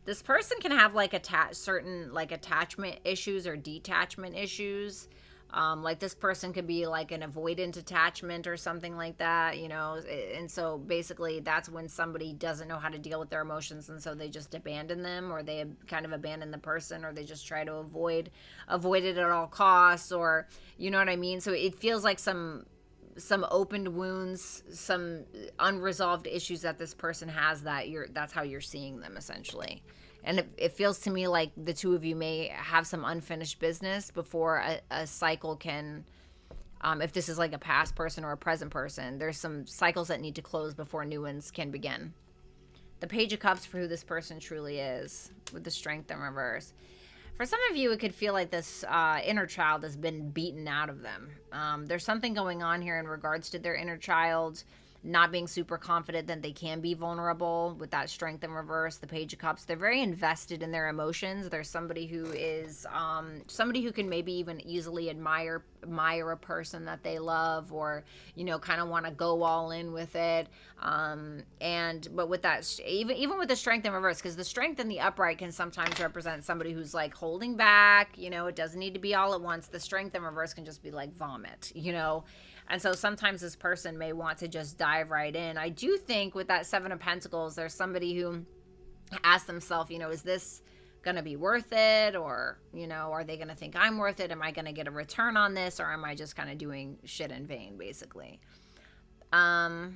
This person can have like certain like attachment issues or detachment issues. Like this person could be like an avoidant attachment or something like that, you know. And so basically that's when somebody doesn't know how to deal with their emotions, and so they just abandon them, or they kind of abandon the person, or they just try to avoid it at all costs, or you know what I mean. So it feels like some opened wounds, some unresolved issues that this person has, that's how you're seeing them essentially. And it feels to me like the two of you may have some unfinished business before a cycle can, if this is like a past person or a present person, there's some cycles that need to close before new ones can begin. The Page of Cups for who this person truly is, with the Strength in reverse. For some of you, it could feel like this inner child has been beaten out of them. There's something going on here in regards to their inner child not being super confident that they can be vulnerable with that Strength in reverse, the Page of Cups. They're very invested in their emotions. There's somebody who is somebody who can maybe even easily admire a person that they love, or you know, kind of want to go all in with it. But with that, even with the Strength in reverse, because the Strength in the upright can sometimes represent somebody who's like holding back, you know, it doesn't need to be all at once. The Strength in reverse can just be like vomit, you know. And so sometimes this person may want to just dive right in. I do think with that Seven of Pentacles, there's somebody who ask themselves, you know, is this going to be worth it? Or, you know, are they going to think I'm worth it? Am I going to get a return on this? Or am I just kind of doing shit in vain, basically? I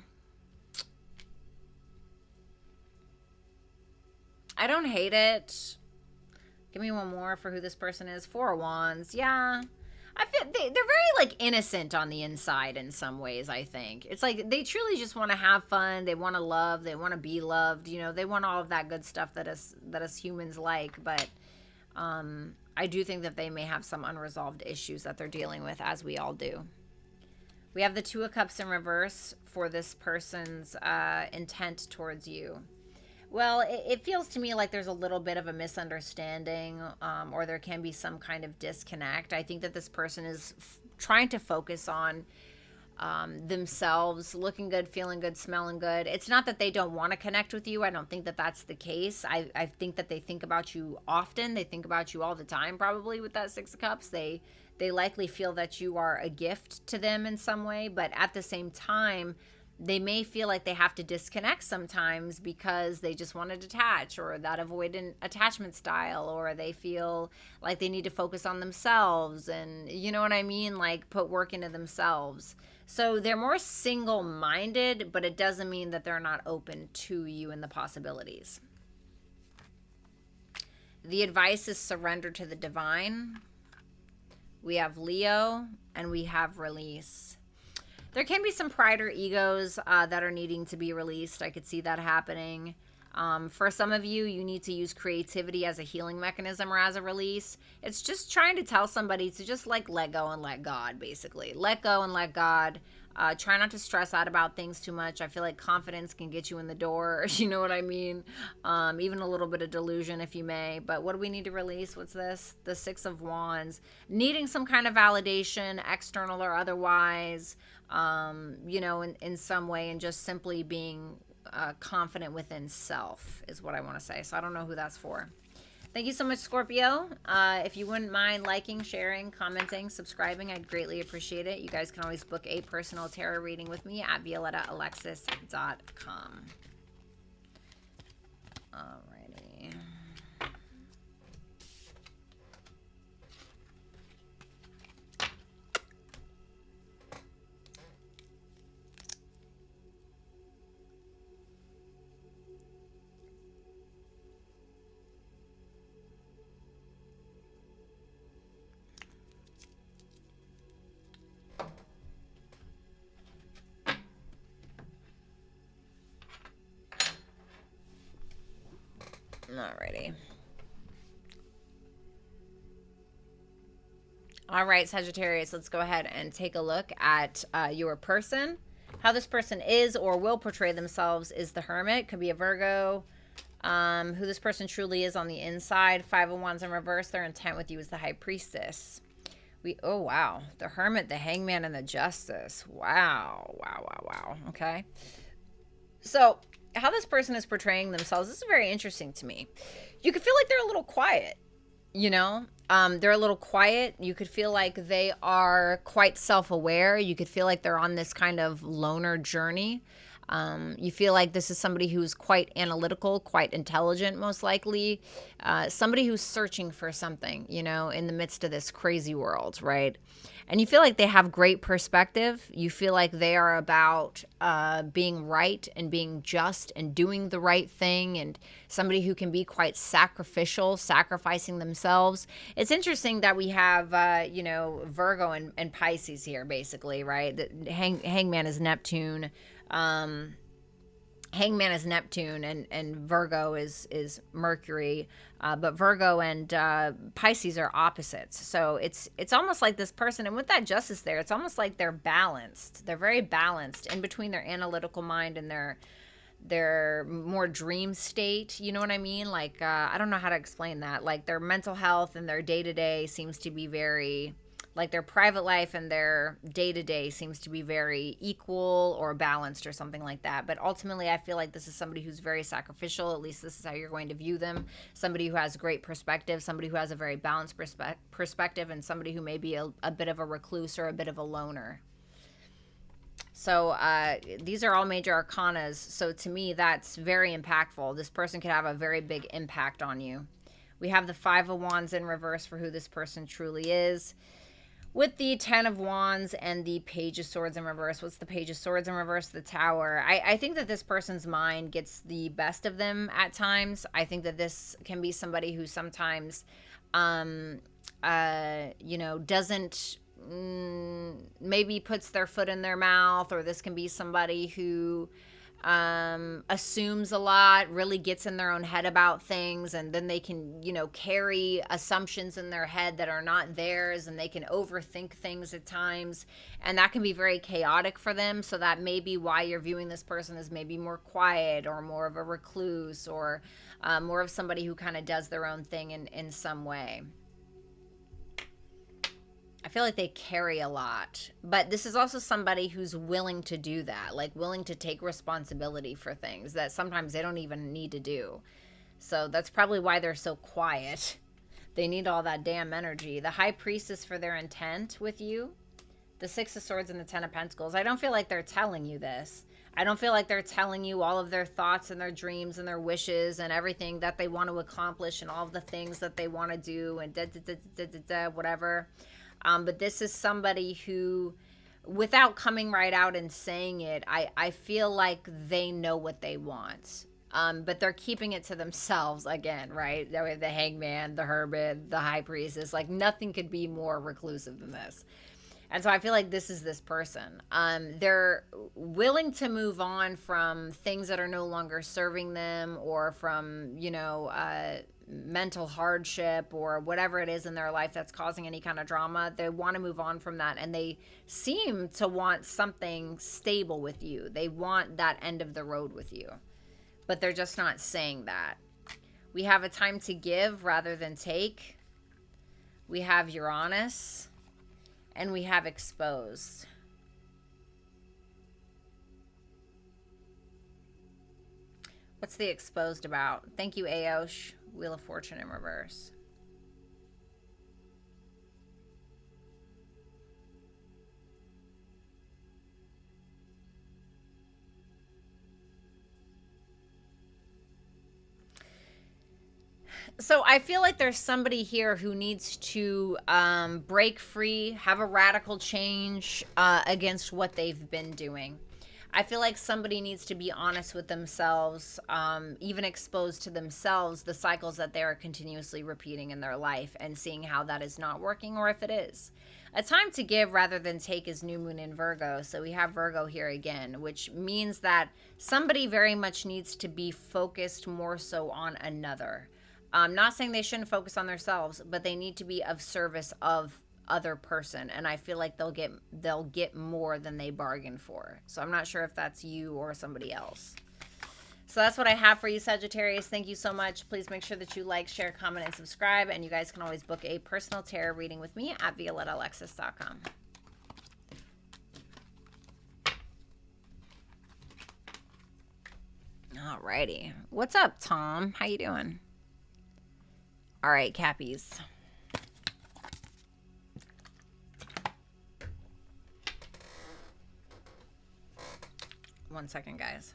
don't hate it. Give me one more for who this person is. Four of Wands. Yeah. I feel they're very like innocent on the inside in some ways, I think. It's like they truly just want to have fun. They want to love. They want to be loved. You know, they want all of that good stuff that us humans like. But I do think that they may have some unresolved issues that they're dealing with, as we all do. We have the Two of Cups in reverse for this person's intent towards you. Well, it feels to me like there's a little bit of a misunderstanding, or there can be some kind of disconnect. I think that this person is trying to focus on themselves, looking good, feeling good, smelling good. It's not that they don't want to connect with you. I don't think that that's the case. I think that they think about you often. They think about you all the time, probably, with that Six of Cups. They likely feel that you are a gift to them in some way, but at the same time, they may feel like they have to disconnect sometimes because they just want to detach, or that avoidant attachment style, or they feel like they need to focus on themselves and, you know what I mean, like put work into themselves. So they're more single-minded, but it doesn't mean that they're not open to you and the possibilities. The advice is surrender to the divine. We have Leo, and we have release. There can be some pride or egos that are needing to be released. I could see that happening. For some of you, you need to use creativity as a healing mechanism or as a release. It's just trying to tell somebody to just like let go and let God, basically. Let go and let God. Try not to stress out about things too much. I feel like confidence can get you in the door. You know what I mean? Even a little bit of delusion, if you may. But what do we need to release? What's this? The Six of Wands. Needing some kind of validation, external or otherwise, you know, in some way, and just simply being confident within self is what I want to say. So I don't know who that's for. Thank you so much, Scorpio. If you wouldn't mind liking, sharing, commenting, subscribing, I'd greatly appreciate it. You guys can always book a personal tarot reading with me at violettaalexis.com. Alrighty. Alrighty. All right, Sagittarius, let's go ahead and take a look at your person. How this person is or will portray themselves is the Hermit. Could be a Virgo. Who this person truly is on the inside. Five of Wands in reverse. Their intent with you is the High Priestess. Oh, wow. The Hermit, the Hangman, and the Justice. Wow. Wow, wow, wow. Okay. So how this person is portraying themselves, this is very interesting to me. You could feel like they're a little quiet, you know? They're a little quiet. You could feel like they are quite self-aware. You could feel like they're on this kind of loner journey. You feel like this is somebody who's quite analytical, quite intelligent, most likely. Somebody who's searching for something, you know, in the midst of this crazy world, right? And you feel like they have great perspective. You feel like they are about being right and being just and doing the right thing, and somebody who can be quite sacrificial, sacrificing themselves. It's interesting that we have, you know, Virgo and Pisces here, basically, right? The Hangman is Neptune. Hangman is Neptune, and Virgo is Mercury, but Virgo and Pisces are opposites. So it's almost like this person, and with that Justice there, it's almost like they're balanced. They're very balanced in between their analytical mind and their more dream state. You know what I mean? Like, I don't know how to explain that. Like, their mental health and their day-to-day seems to be very... like their private life and their day-to-day seems to be very equal or balanced or something like that. But ultimately, I feel like this is somebody who's very sacrificial. At least this is how you're going to view them. Somebody who has great perspective, somebody who has a very balanced perspective, and somebody who may be a bit of a recluse or a bit of a loner. So these are all major arcanas. So to me, that's very impactful. This person could have a very big impact on you. We have the Five of Wands in reverse for who this person truly is. With the Ten of Wands and the Page of Swords in reverse. What's the Page of Swords in reverse? The Tower. I think that this person's mind gets the best of them at times. I think that this can be somebody who sometimes, you know, doesn't maybe puts their foot in their mouth, or this can be somebody who assumes a lot, really gets in their own head about things, and then they can, you know, carry assumptions in their head that are not theirs, and they can overthink things at times, and that can be very chaotic for them. So that may be why you're viewing this person as maybe more quiet, or more of a recluse, or more of somebody who kind of does their own thing in some way. I feel like they carry a lot, but this is also somebody who's willing to do that, like willing to take responsibility for things that sometimes they don't even need to do. So that's probably why they're so quiet. They need all that damn energy. The High Priestess for their intent with you. The Six of Swords and the Ten of Pentacles. I don't feel like they're telling you this. I don't feel like they're telling you all of their thoughts and their dreams and their wishes and everything that they want to accomplish and all of the things that they want to do and whatever. But this is somebody who, without coming right out and saying it, I feel like they know what they want. But they're keeping it to themselves again, right? We have the Hangman, the Hermit, the High Priestess. Like, nothing could be more reclusive than this. And so I feel like this is this person. They're willing to move on from things that are no longer serving them, or from, you know, mental hardship or whatever it is in their life that's causing any kind of drama. They want to move on from that, and they seem to want something stable with you. They want that end of the road with you, but they're just not saying that. We have a time to give rather than take. We have Uranus, and we have exposed. What's the exposed about? Thank you, Aosh. Wheel of Fortune in reverse. So I feel like there's somebody here who needs to break free, have a radical change against what they've been doing. I feel like somebody needs to be honest with themselves, even expose to themselves the cycles that they are continuously repeating in their life, and seeing how that is not working, or if it is. A time to give rather than take is new moon in Virgo. So we have Virgo here again, which means that somebody very much needs to be focused more so on another. I'm not saying they shouldn't focus on themselves, but they need to be of service of other person, and I feel like they'll get more than they bargained for. So I'm not sure if that's you or somebody else. So that's what I have for you, Sagittarius. Thank you so much. Please make sure that you like, share, comment, and subscribe, and you guys can always book a personal tarot reading with me at violettaalexis.com. Alrighty. What's up, Tom? How you doing? All right, Cappies. One second, guys.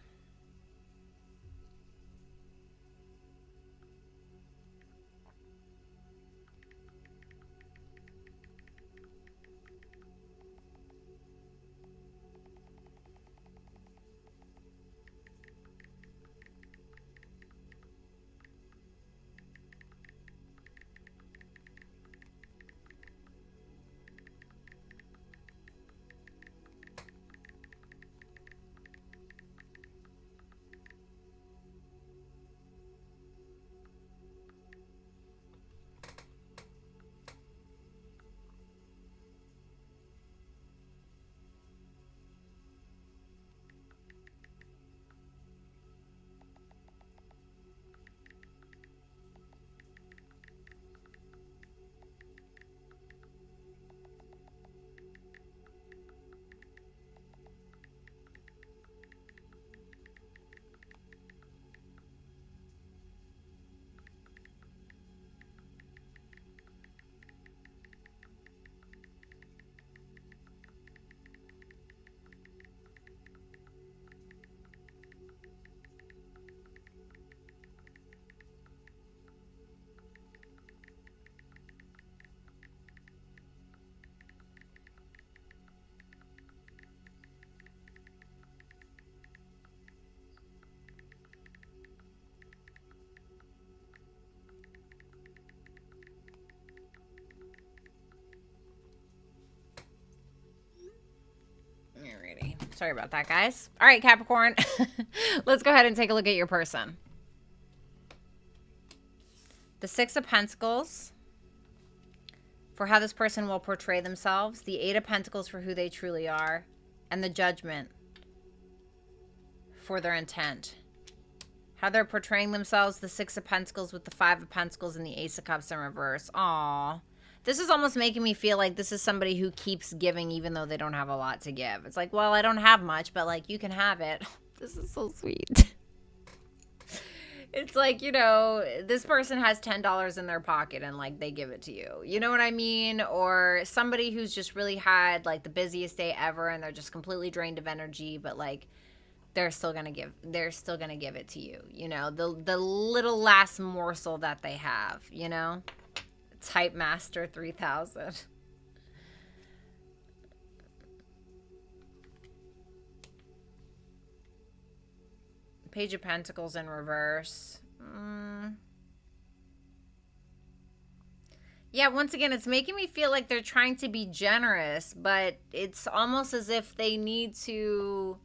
Sorry about that, guys. All right, Capricorn. Let's go ahead and take a look at your person. The Six of Pentacles for how this person will portray themselves. The Eight of Pentacles for who they truly are. And the Judgment for their intent. How they're portraying themselves. The Six of Pentacles with the Five of Pentacles and the Ace of Cups in reverse. Aww. This is almost making me feel like this is somebody who keeps giving even though they don't have a lot to give. It's like, well, I don't have much, but like, you can have it. This is so sweet. It's like, you know, this person has $10 in their pocket and like they give it to you. You know what I mean? Or somebody who's just really had like the busiest day ever and they're just completely drained of energy, but like they're still gonna give it to you. You know, the little last morsel that they have, you know? Type Master 3000. Page of Pentacles in reverse. Yeah, once again, it's making me feel like they're trying to be generous, but it's almost as if they need to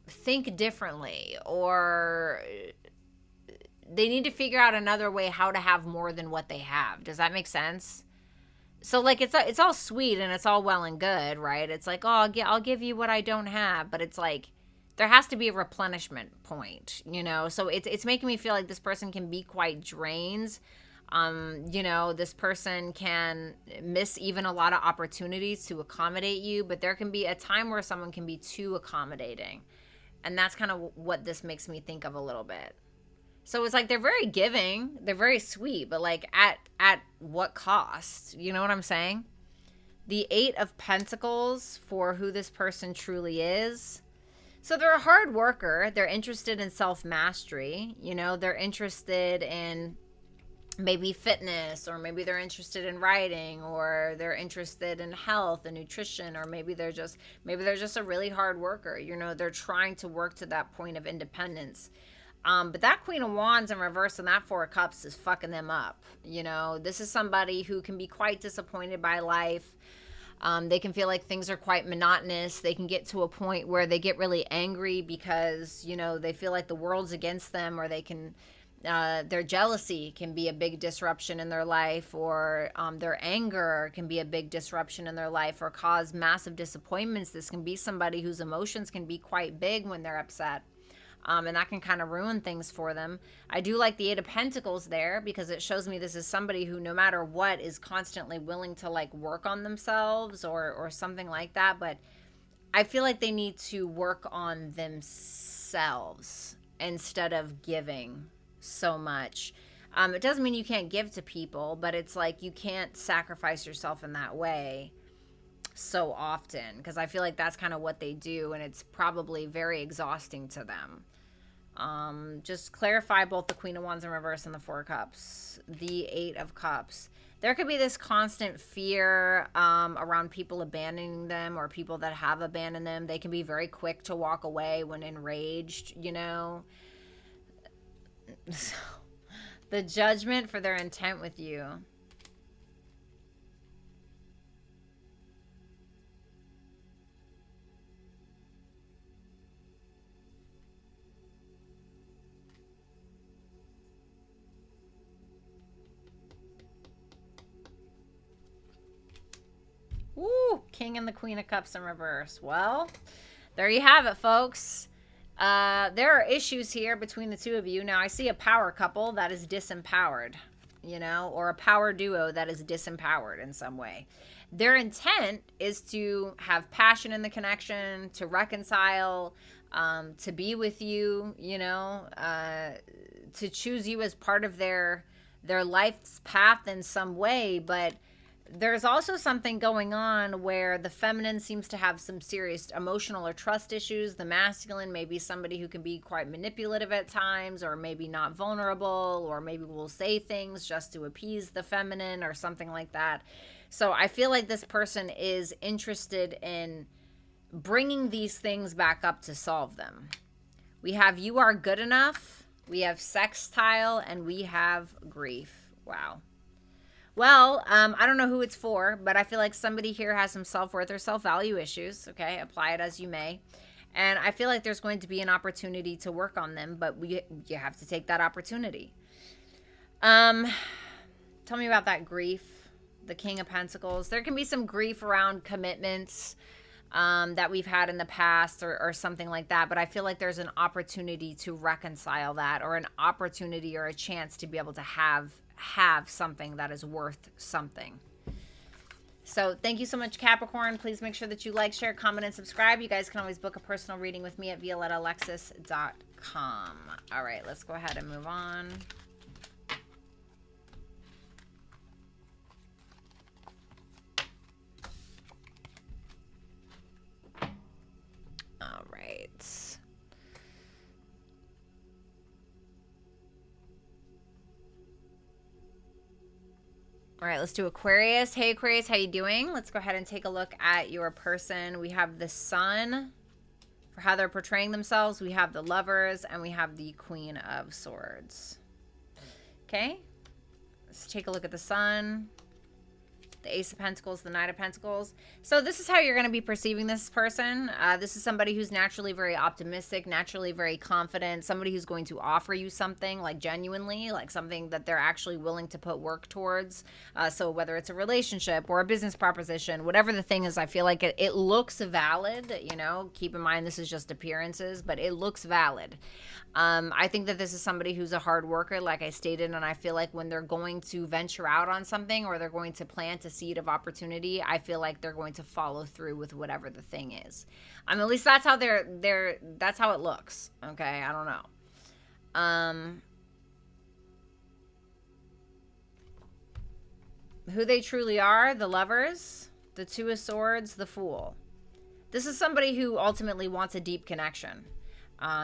think differently, or they need to figure out another way how to have more than what they have. Does that make sense? So like it's all sweet and it's all well and good, right? It's like, oh, I'll give you what I don't have, but it's like there has to be a replenishment point, you know? So it's making me feel like this person can be quite drained. You know, this person can miss even a lot of opportunities to accommodate you, but there can be a time where someone can be too accommodating. And that's kind of what this makes me think of a little bit. So it's like they're very giving, they're very sweet, but like at what cost? You know what I'm saying? The Eight of Pentacles for who this person truly is. So they're a hard worker. They're interested in self-mastery. You know, they're interested in maybe fitness, or maybe they're interested in writing, or they're interested in health and nutrition, or maybe they're just a really hard worker. You know, they're trying to work to that point of independence. But that Queen of Wands in reverse and that Four of Cups is fucking them up. You know, this is somebody who can be quite disappointed by life. They can feel like things are quite monotonous. They can get to a point where they get really angry because, you know, they feel like the world's against them, or they can, their jealousy can be a big disruption in their life, or their anger can be a big disruption in their life, or cause massive disappointments. This can be somebody whose emotions can be quite big when they're upset. And that can kind of ruin things for them. I do like the Eight of Pentacles there because it shows me this is somebody who, no matter what, is constantly willing to like work on themselves or something like that. But I feel like they need to work on themselves instead of giving so much. It doesn't mean you can't give to people, but it's like you can't sacrifice yourself in that way so often, because I feel like that's kind of what they do, and it's probably very exhausting to them. Just clarify both the Queen of Wands in reverse and the Four of Cups. The Eight of Cups. There could be this constant fear around people abandoning them, or people that have abandoned them. They can be very quick to walk away when enraged, you know. So, the Judgment for their intent with you. Woo! King and the Queen of Cups in reverse. Well, there you have it, folks. There are issues here between the two of you. Now, I see a power couple that is disempowered, you know, or a power duo that is disempowered in some way. Their intent is to have passion in the connection, to reconcile, to be with you, you know, to choose you as part of their life's path in some way. But there's also something going on where the feminine seems to have some serious emotional or trust issues. The masculine may be somebody who can be quite manipulative at times, or maybe not vulnerable, or maybe will say things just to appease the feminine or something like that. So I feel like this person is interested in bringing these things back up to solve them. We have You Are Good Enough, we have Sextile, and we have Grief. Wow. Well, I don't know who it's for, but I feel like somebody here has some self-worth or self-value issues. Okay, apply it as you may. And I feel like there's going to be an opportunity to work on them, but you have to take that opportunity. Tell me about that grief, the King of Pentacles. There can be some grief around commitments that we've had in the past or something like that, but I feel like there's an opportunity to reconcile that, or an opportunity or a chance to be able to have something that is worth something. So thank you so much, Capricorn. Please make sure that you like, share, comment, and subscribe. You guys can always book a personal reading with me at violettaalexis.com. All right, let's go ahead and move on. All right. All right, let's do Aquarius. Hey, Aquarius, how you doing? Let's go ahead and take a look at your person. We have the Sun for how they're portraying themselves. We have the Lovers, and we have the Queen of Swords. Okay, let's take a look at the Sun, the Ace of Pentacles, the Knight of Pentacles. So this is how you're going to be perceiving this person. This is somebody who's naturally very optimistic, naturally very confident, somebody who's going to offer you something, like genuinely, like something that they're actually willing to put work towards. So whether it's a relationship or a business proposition, whatever the thing is, I feel like it looks valid. You know, keep in mind this is just appearances, but it looks valid. I think that this is somebody who's a hard worker, like I stated, and I feel like when they're going to venture out on something, or they're going to plant a seed of opportunity, I feel like they're going to follow through with whatever the thing is. I mean, at least that's how that's how it looks. Okay, I don't know. Who they truly are, the Lovers, the Two of Swords, the Fool. This is somebody who ultimately wants a deep connection.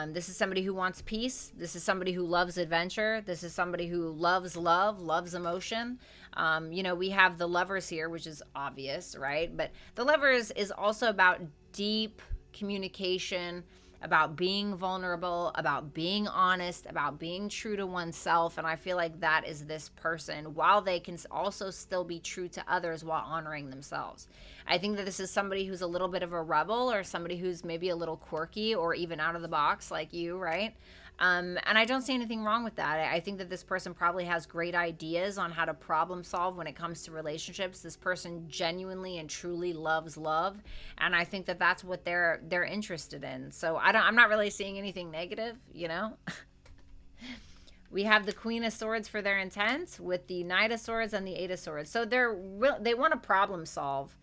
This is somebody who wants peace. This is somebody who loves adventure. This is somebody who loves love, loves emotion. You know, we have the Lovers here, which is obvious, right? But the Lovers is also about deep communication, about being vulnerable, about being honest, about being true to oneself. And I feel like that is this person, while they can also still be true to others while honoring themselves. I think that this is somebody who's a little bit of a rebel, or somebody who's maybe a little quirky or even out of the box like you, right? And I don't see anything wrong with that. I think that this person probably has great ideas on how to problem solve when it comes to relationships. This person genuinely and truly loves love, and I think that that's what they're interested in. So I'm not really seeing anything negative, you know. We have the Queen of Swords for their intent, with the Knight of Swords and the Eight of Swords. So they want to problem solve.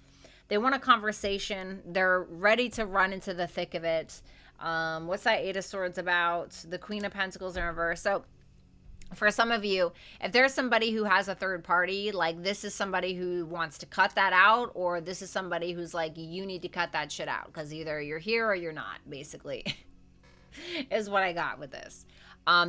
They want a conversation. They're ready to run into the thick of it. What's that Eight of Swords about? The Queen of Pentacles in reverse. So for some of you, if there's somebody who has a third party, like this is somebody who wants to cut that out, or this is somebody who's like, you need to cut that shit out, because either you're here or you're not, basically, is what I got with this.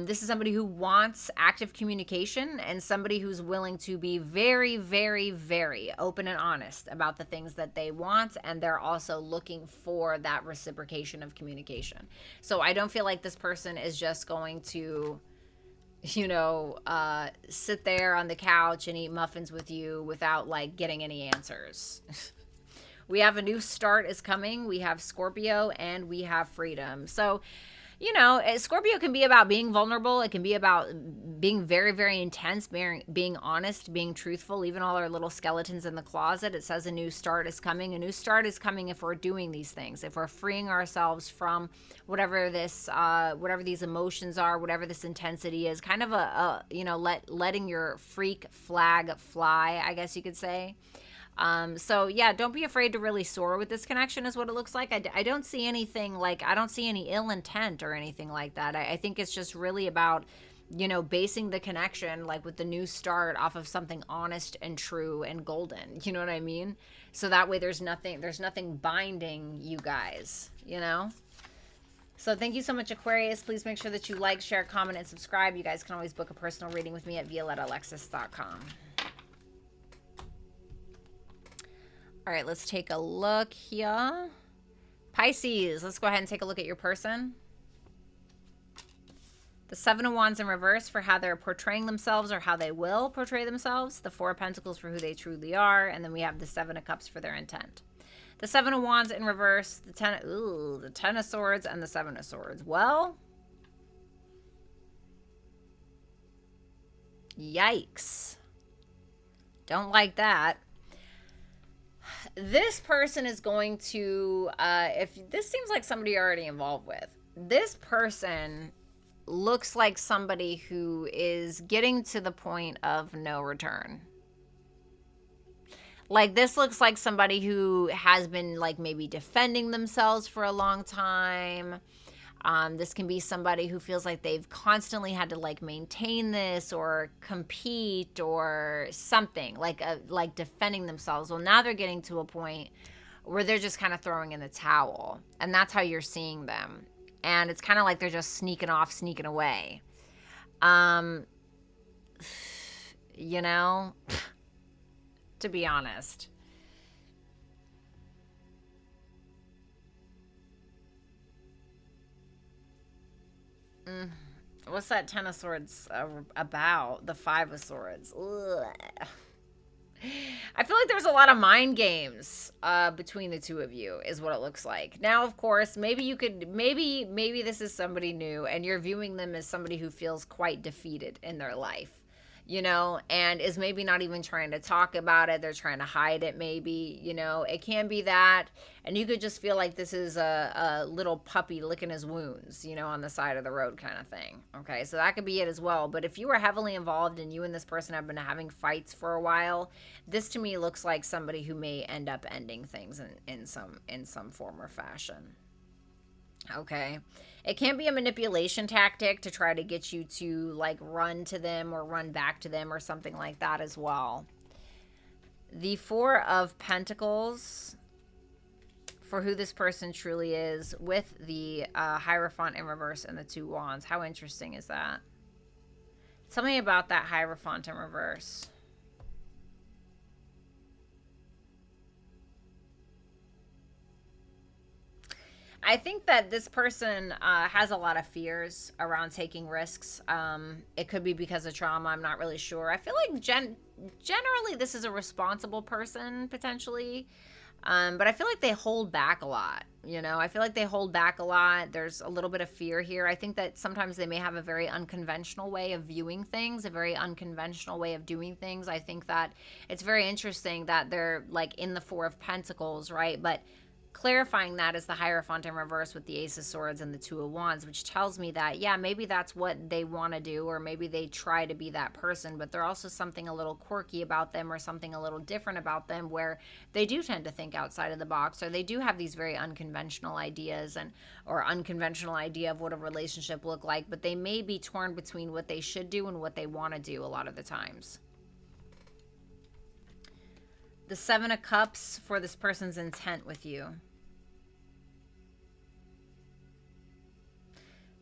This is somebody who wants active communication, and somebody who's willing to be very, very, very open and honest about the things that they want, and they're also looking for that reciprocation of communication. So I don't feel like this person is just going to, you know, sit there on the couch and eat muffins with you without like getting any answers. We have a new start is coming. We have Scorpio, and we have freedom. So, you know, Scorpio can be about being vulnerable. It can be about being very, very intense, being honest, being truthful, even all our little skeletons in the closet. It says a new start is coming. A new start is coming if we're doing these things, if we're freeing ourselves from whatever this, whatever these emotions are, whatever this intensity is, kind of you know, letting your freak flag fly, I guess you could say. So yeah, don't be afraid to really soar with this connection is what it looks like. I don't see anything like, I don't see any ill intent or anything like that. I think it's just really about, you know, basing the connection, like with the new start, off of something honest and true and golden. You know what I mean? So that way there's nothing binding you guys, you know? So thank you so much, Aquarius. Please make sure that you like, share, comment, and subscribe. You guys can always book a personal reading with me at violettaalexis.com. All right, let's take a look here. Pisces, let's go ahead and take a look at your person. Seven of Wands in reverse for how they're portraying themselves or how they will portray themselves. The Four of Pentacles for who they truly are. And then we have the Seven of Cups for their intent. The Seven of Wands in reverse, the Ten of Swords, and the Seven of Swords. Well, yikes. Don't like that. This person is going to, if this seems like somebody you're already involved with, this person looks like somebody who is getting to the point of no return. Like, this looks like somebody who has been, like, maybe defending themselves for a long time. This can be somebody who feels like they've constantly had to, like, maintain this or compete or something, like defending themselves. Well, now they're getting to a point where they're just kind of throwing in the towel. And that's how you're seeing them. And it's kind of like they're just sneaking off, sneaking away. You know, to be honest. What's that Ten of Swords about? The Five of Swords. Ugh. I feel like there's a lot of mind games between the two of you, is what it looks like. Now, of course, maybe you could, maybe this is somebody new and you're viewing them as somebody who feels quite defeated in their life, you know, and is maybe not even trying to talk about it. They're trying to hide it, maybe, you know. It can be that. And you could just feel like this is a little puppy licking his wounds, you know, on the side of the road kind of thing. Okay, so that could be it as well. But if you were heavily involved and you and this person have been having fights for a while, this to me looks like somebody who may end up ending things in some form or fashion. Okay. It can be a manipulation tactic to try to get you to, like, run to them or run back to them or something like that as well. The Four of Pentacles for who this person truly is, with the Hierophant in reverse and the Two Wands. How interesting is that? Tell me about that Hierophant in reverse. I think that this person has a lot of fears around taking risks. It could be because of trauma. I'm not really sure. I feel like generally this is a responsible person, potentially. But I feel like they hold back a lot, you know? I feel like they hold back a lot. There's a little bit of fear here. I think that sometimes they may have a very unconventional way of viewing things, a very unconventional way of doing things. I think that it's very interesting that they're, like, in the Four of Pentacles, right? But clarifying that is the Hierophant in reverse with the Ace of Swords and the Two of Wands, which tells me that, yeah, maybe that's what they want to do, or maybe they try to be that person, but there's also something a little quirky about them or something a little different about them where they do tend to think outside of the box, or they do have these very unconventional ideas or unconventional idea of what a relationship look like, but they may be torn between what they should do and what they want to do a lot of the times. The Seven of Cups for this person's intent with you.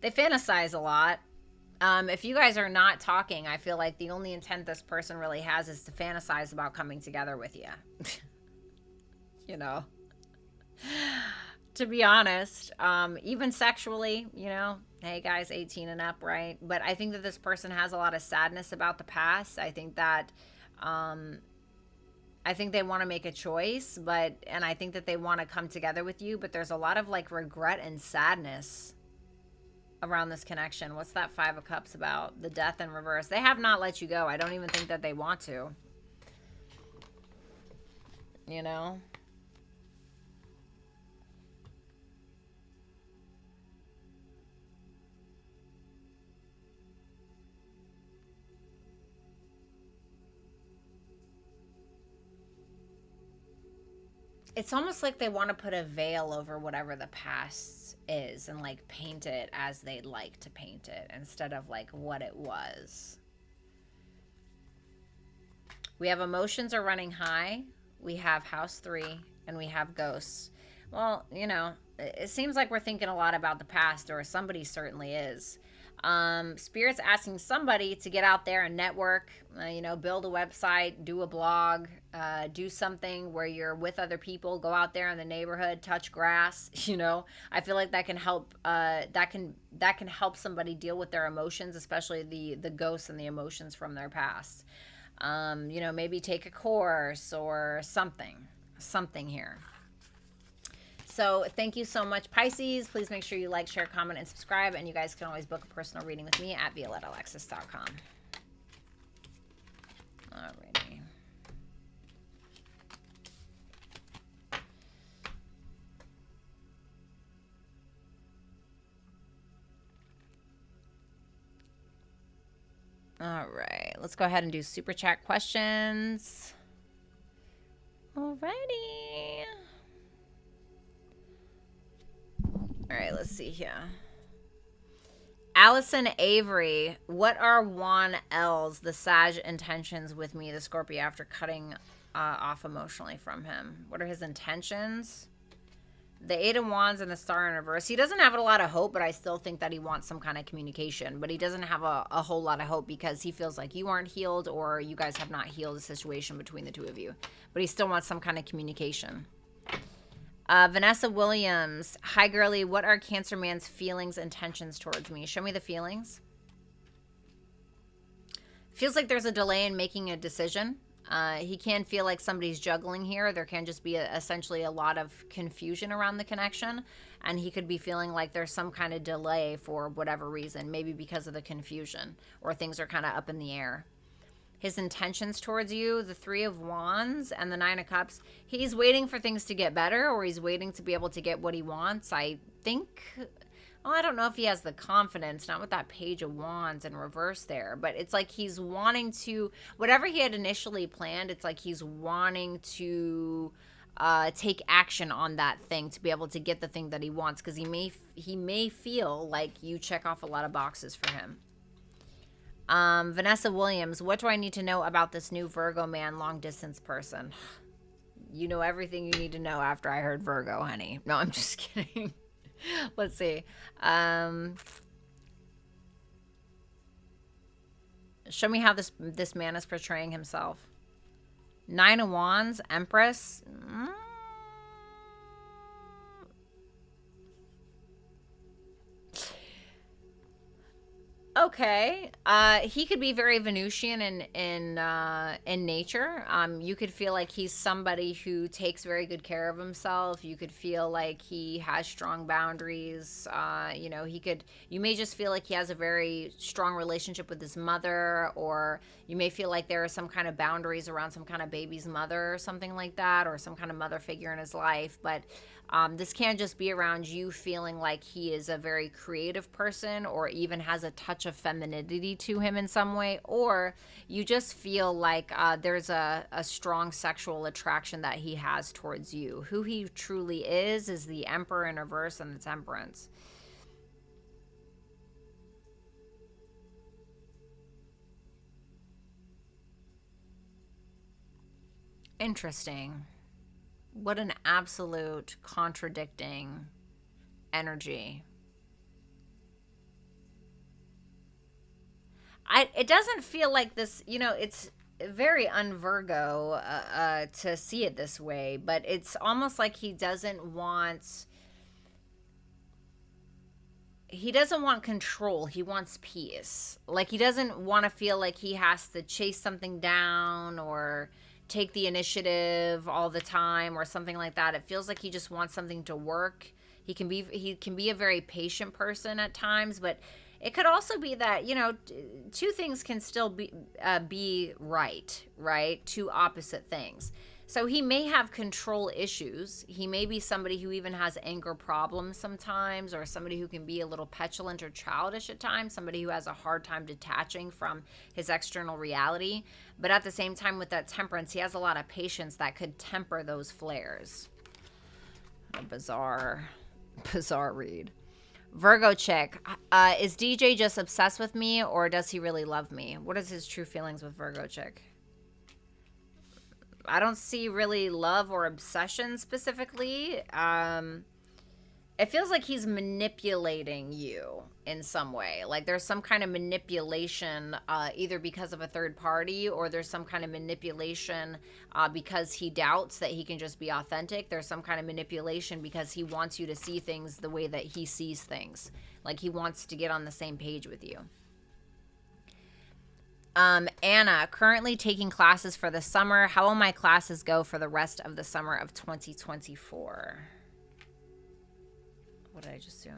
They fantasize a lot. If you guys are not talking, I feel like the only intent this person really has is to fantasize about coming together with you. You know? To be honest, even sexually, you know, hey guys, 18 and up, right? But I think that this person has a lot of sadness about the past. I think that, I think they want to make a choice, and I think that they want to come together with you, but there's a lot of, like, regret and sadness around this connection. What's that Five of Cups about? The Death in reverse. They have not let you go. I don't even think that they want to. You know? It's almost like they want to put a veil over whatever the past is and, like, paint it as they'd like to paint it instead of, like, what it was. We have emotions are running high. We have House 3 and we have ghosts. Well, you know, it seems like we're thinking a lot about the past, or somebody certainly is. Spirit's asking somebody to get out there and network, build a website, do a blog, do something where you're with other people, go out there in the neighborhood, touch grass. I feel like that can help, that can help somebody deal with their emotions, especially the ghosts and the emotions from their past. Maybe take a course or something here. So thank you so much, Pisces. Please make sure you like, share, comment, and subscribe. And you guys can always book a personal reading with me at violettaalexis.com. Alrighty. All right, let's go ahead and do super chat questions. Alrighty. All right, let's see here. Allison Avery, what are Juan L's, the Sag intentions with me, the Scorpio, after cutting off emotionally from him? What are his intentions? The Eight of Wands and the Star in reverse. He doesn't have a lot of hope, but I still think that he wants some kind of communication. But he doesn't have a whole lot of hope because he feels like you aren't healed or you guys have not healed the situation between the two of you. But he still wants some kind of communication. Vanessa Williams. Hi, girly. What are Cancer Man's feelings, intentions towards me? Show me the feelings. Feels like there's a delay in making a decision. He can feel like somebody's juggling here. There can just be essentially a lot of confusion around the connection. And he could be feeling like there's some kind of delay for whatever reason. Maybe because of the confusion. Or things are kind of up in the air. His intentions towards you, the Three of Wands and the Nine of Cups. He's waiting for things to get better, or he's waiting to be able to get what he wants. I think, well, I don't know if he has the confidence, not with that Page of Wands in reverse there, but it's like he's wanting to, whatever he had initially planned, it's like he's wanting to take action on that thing to be able to get the thing that he wants, because he may feel like you check off a lot of boxes for him. Vanessa Williams, what do I need to know about this new Virgo man, long distance person? You know everything you need to know after I heard Virgo, honey. No, I'm just kidding. Let's see. Show me how this man is portraying himself. Nine of Wands, Empress. Okay. He could be very Venusian in nature. You could feel like he's somebody who takes very good care of himself. You could feel like he has strong boundaries. You may just feel like he has a very strong relationship with his mother, or you may feel like there are some kind of boundaries around some kind of baby's mother or something like that, or some kind of mother figure in his life. But this can just be around you feeling like he is a very creative person, or even has a touch of femininity to him in some way, or you just feel like there's a strong sexual attraction that he has towards you. Who he truly is the Emperor in reverse and the Temperance. Interesting. What an absolute contradicting energy. It doesn't feel like this, it's very un-Virgo to see it this way, but it's almost like he doesn't want control. He wants peace. Like, he doesn't want to feel like he has to chase something down or take the initiative all the time or something like that. It feels like he just wants something to work. He can be a very patient person at times, but it could also be that, two things can still be right? Two opposite things. So he may have control issues. He may be somebody who even has anger problems sometimes, or somebody who can be a little petulant or childish at times, somebody who has a hard time detaching from his external reality. But at the same time, with that Temperance, he has a lot of patience that could temper those flares. A bizarre read. Virgo chick, is DJ just obsessed with me, or does he really love me? What is his true feelings with Virgo chick? I don't see really love or obsession specifically. It feels like he's manipulating you. in some way. Like there's some kind of manipulation, either because of a third party, or there's some kind of manipulation because he doubts that he can just be authentic. There's some kind of manipulation because he wants you to see things the way that he sees things. Like he wants to get on the same page with you. Anna, currently taking classes for the summer. How will my classes go for the rest of the summer of 2024? What did I just do?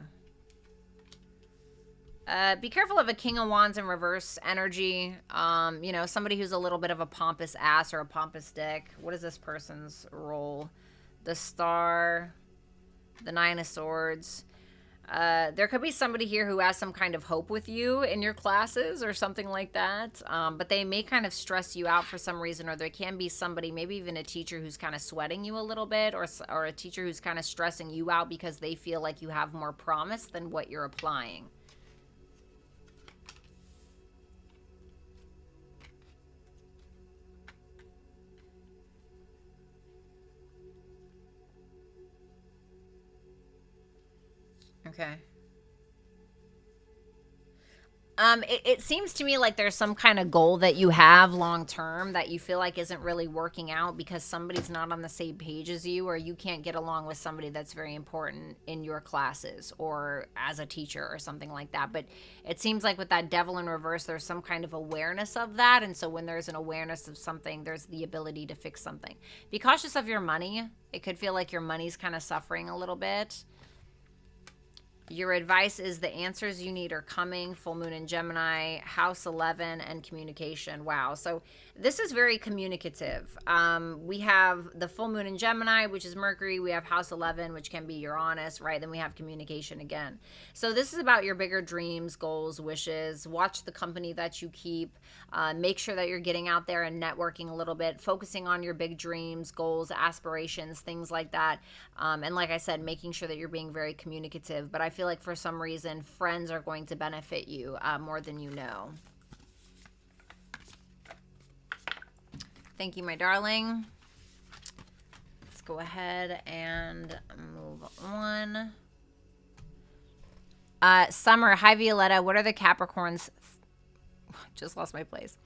Be careful of a King of Wands in reverse energy. You know, somebody who's a little bit of a pompous ass or a pompous dick. What is this person's role? The Star, the Nine of Swords. There could be somebody here who has some kind of hope with you in your classes or something like that. But they may kind of stress you out for some reason, or there can be somebody, maybe even a teacher who's kind of sweating you a little bit, or a teacher who's kind of stressing you out because they feel like you have more promise than what you're applying. Okay. It seems to me like there's some kind of goal that you have long term that you feel like isn't really working out because somebody's not on the same page as you, or you can't get along with somebody that's very important in your classes or as a teacher or something like that. But it seems like with that Devil in reverse, there's some kind of awareness of that. And so when there's an awareness of something, there's the ability to fix something. Be cautious of your money. It could feel like your money's kind of suffering a little bit. Your advice is the answers you need are coming. Full moon in Gemini, house 11, and communication. Wow. So this is very communicative. We have the full moon in Gemini, which is Mercury. We have house 11, which can be Uranus, right? Then we have communication again. So this is about your bigger dreams, goals, wishes. Watch the company that you keep. Make sure that you're getting out there and networking a little bit, focusing on your big dreams, goals, aspirations, things like that. And like I said, making sure that you're being very communicative. But I feel like for some reason, friends are going to benefit you more than you know. Thank you, my darling. Let's go ahead and move on. Summer, hi, Violetta. What are the Capricorns? Just lost my place.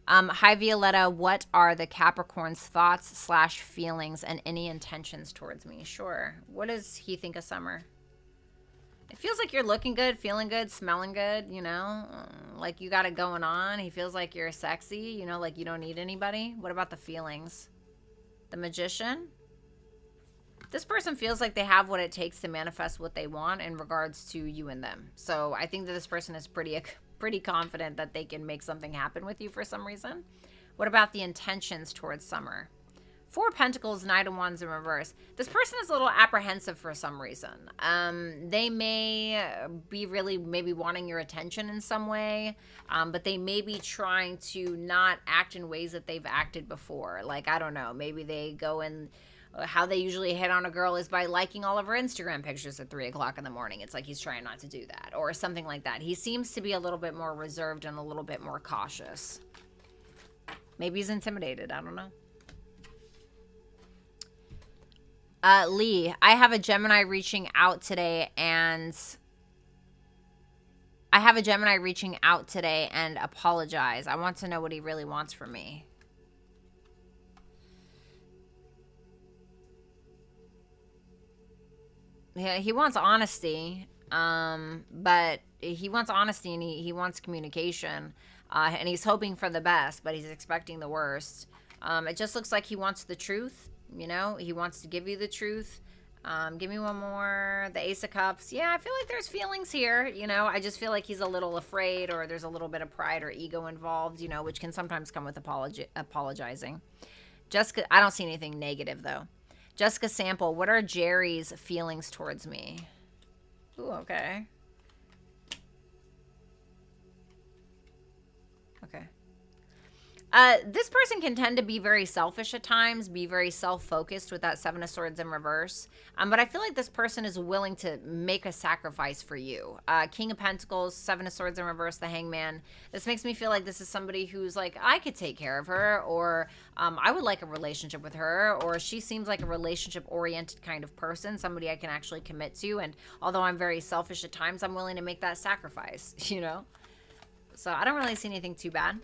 Hi, Violetta. What are the Capricorns' thoughts / feelings and any intentions towards me? Sure. What does he think of Summer? It feels like you're looking good, feeling good, smelling good, you know, like you got it going on. He feels like you're sexy, you know, like you don't need anybody. What about the feelings? The Magician? This person feels like they have what it takes to manifest what they want in regards to you and them. So I think that this person is pretty confident that they can make something happen with you for some reason. What about the intentions towards Summer? Four of Pentacles, Knight of Wands in reverse. This person is a little apprehensive for some reason. They may be really maybe wanting your attention in some way, but they may be trying to not act in ways that they've acted before. Like, I don't know, maybe they go in, how they usually hit on a girl is by liking all of her Instagram pictures at 3 o'clock in the morning. It's like he's trying not to do that or something like that. He seems to be a little bit more reserved and a little bit more cautious. Maybe he's intimidated. I don't know. Lee, I have a Gemini reaching out today and apologize. I want to know what he really wants from me. Yeah, he wants honesty, but he wants honesty and he wants communication, and he's hoping for the best, but he's expecting the worst. It just looks like he wants the truth. You know, he wants to give you the truth. Give me one more. The Ace of Cups. Yeah, I feel like there's feelings here. You know, I just feel like he's a little afraid, or there's a little bit of pride or ego involved, you know, which can sometimes come with apologizing. Jessica, I don't see anything negative, though. Jessica Sample, what are Jerry's feelings towards me? Ooh, okay. Okay. This person can tend to be very selfish at times, be very self-focused with that Seven of Swords in reverse. But I feel like this person is willing to make a sacrifice for you. King of Pentacles, Seven of Swords in reverse, the Hangman. This makes me feel like this is somebody who's like, I could take care of her, or I would like a relationship with her, or she seems like a relationship-oriented kind of person, somebody I can actually commit to. And although I'm very selfish at times, I'm willing to make that sacrifice, you know? So I don't really see anything too bad.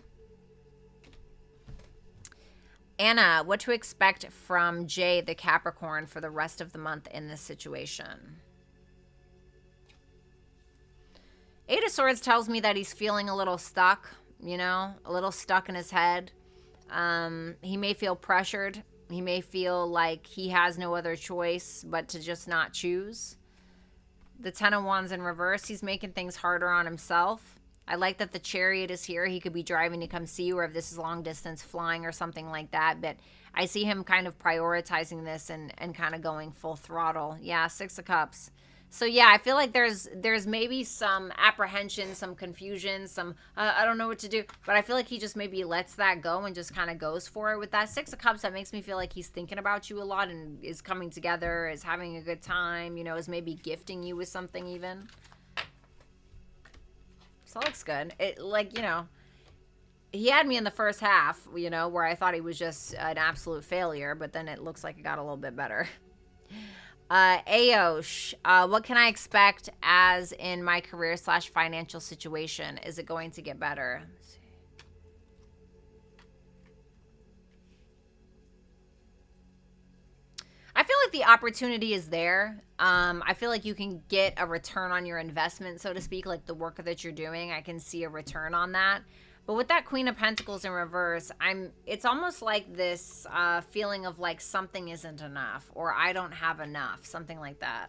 Anna, what to expect from Jay, the Capricorn, for the rest of the month in this situation? Eight of Swords tells me that he's feeling a little stuck, you know, a little stuck in his head. He may feel pressured. He may feel like he has no other choice but to just not choose. The Ten of Wands in reverse, he's making things harder on himself. I like that the Chariot is here. He could be driving to come see you, or if this is long distance flying or something like that. But I see him kind of prioritizing this and kind of going full throttle. Yeah, Six of Cups. So yeah, I feel like there's maybe some apprehension, some confusion, some I don't know what to do. But I feel like he just maybe lets that go and just kind of goes for it. With that Six of Cups, that makes me feel like he's thinking about you a lot and is coming together, is having a good time, you know, is maybe gifting you with something even. So that looks good. It, like, you know, he had me in the first half, you know, where I thought he was just an absolute failure, but then it looks like it got a little bit better. Aosh, what can I expect as in my career / financial situation? Is it going to get better? Let's see. I feel like the opportunity is there. I feel like you can get a return on your investment, so to speak, like the work that you're doing. I can see a return on that. But with that Queen of Pentacles in reverse, it's almost like this feeling of like something isn't enough, or I don't have enough, something like that.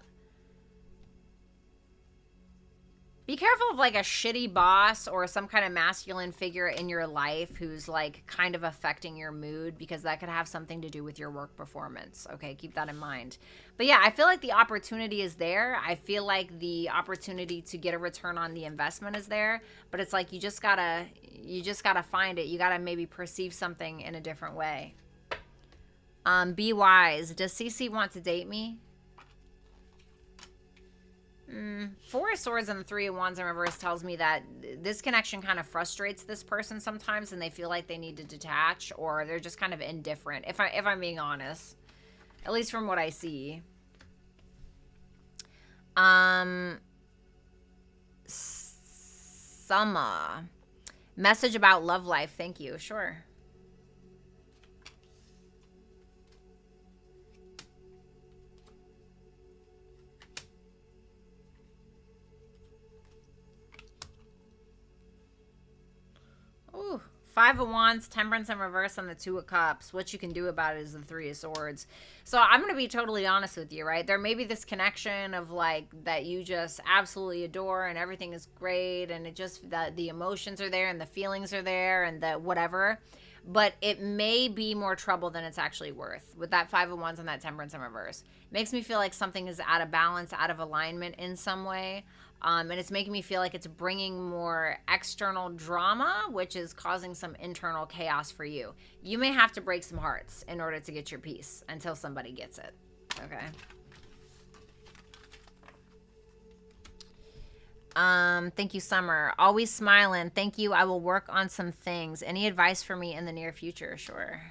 Be careful of like a shitty boss or some kind of masculine figure in your life who's like kind of affecting your mood, because that could have something to do with your work performance. Okay, keep that in mind. But yeah, I feel like the opportunity is there. I feel like the opportunity to get a return on the investment is there, but it's like you just gotta find it. You gotta maybe perceive something in a different way. Be wise. Does Cece want to date me? Four of Swords and the Three of Wands in reverse tells me that this connection kind of frustrates this person sometimes, and they feel like they need to detach, or they're just kind of indifferent, if I'm being honest, at least from what I see. Summer, message about love life. Thank you. Sure. Ooh, Five of Wands, Temperance in reverse, and the Two of Cups. What you can do about it is the Three of Swords. So I'm going to be totally honest with you, right? There may be this connection of like that you just absolutely adore and everything is great, and it just, that the emotions are there and the feelings are there and the whatever. But it may be more trouble than it's actually worth with that Five of Wands and that Temperance in reverse. It makes me feel like something is out of balance, out of alignment in some way. And it's making me feel like it's bringing more external drama, which is causing some internal chaos for you. You may have to break some hearts in order to get your peace until somebody gets it. Okay. Thank you, Summer. Always smiling. Thank you. I will work on some things. Any advice for me in the near future? Sure.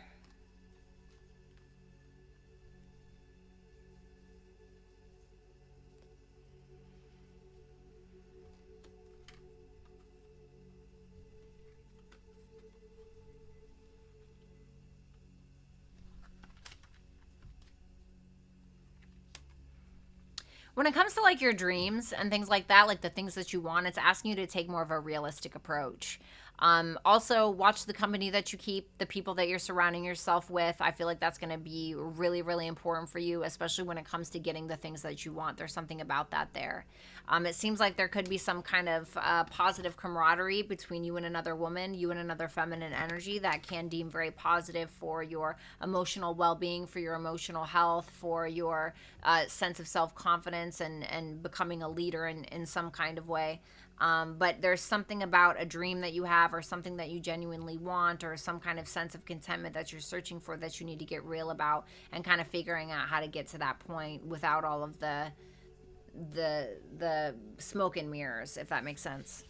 When it comes to like your dreams and things like that, like the things that you want, it's asking you to take more of a realistic approach. Also, watch the company that you keep, the people that you're surrounding yourself with. I feel like that's going to be really, really important for you, especially when it comes to getting the things that you want. There's something about that there. It seems like there could be some kind of positive camaraderie between you and another woman, you and another feminine energy that can deem very positive for your emotional well-being, for your emotional health, for your sense of self-confidence and becoming a leader in some kind of way. But there's something about a dream that you have or something that you genuinely want or some kind of sense of contentment that you're searching for that you need to get real about and kind of figuring out how to get to that point without all of the smoke and mirrors, if that makes sense.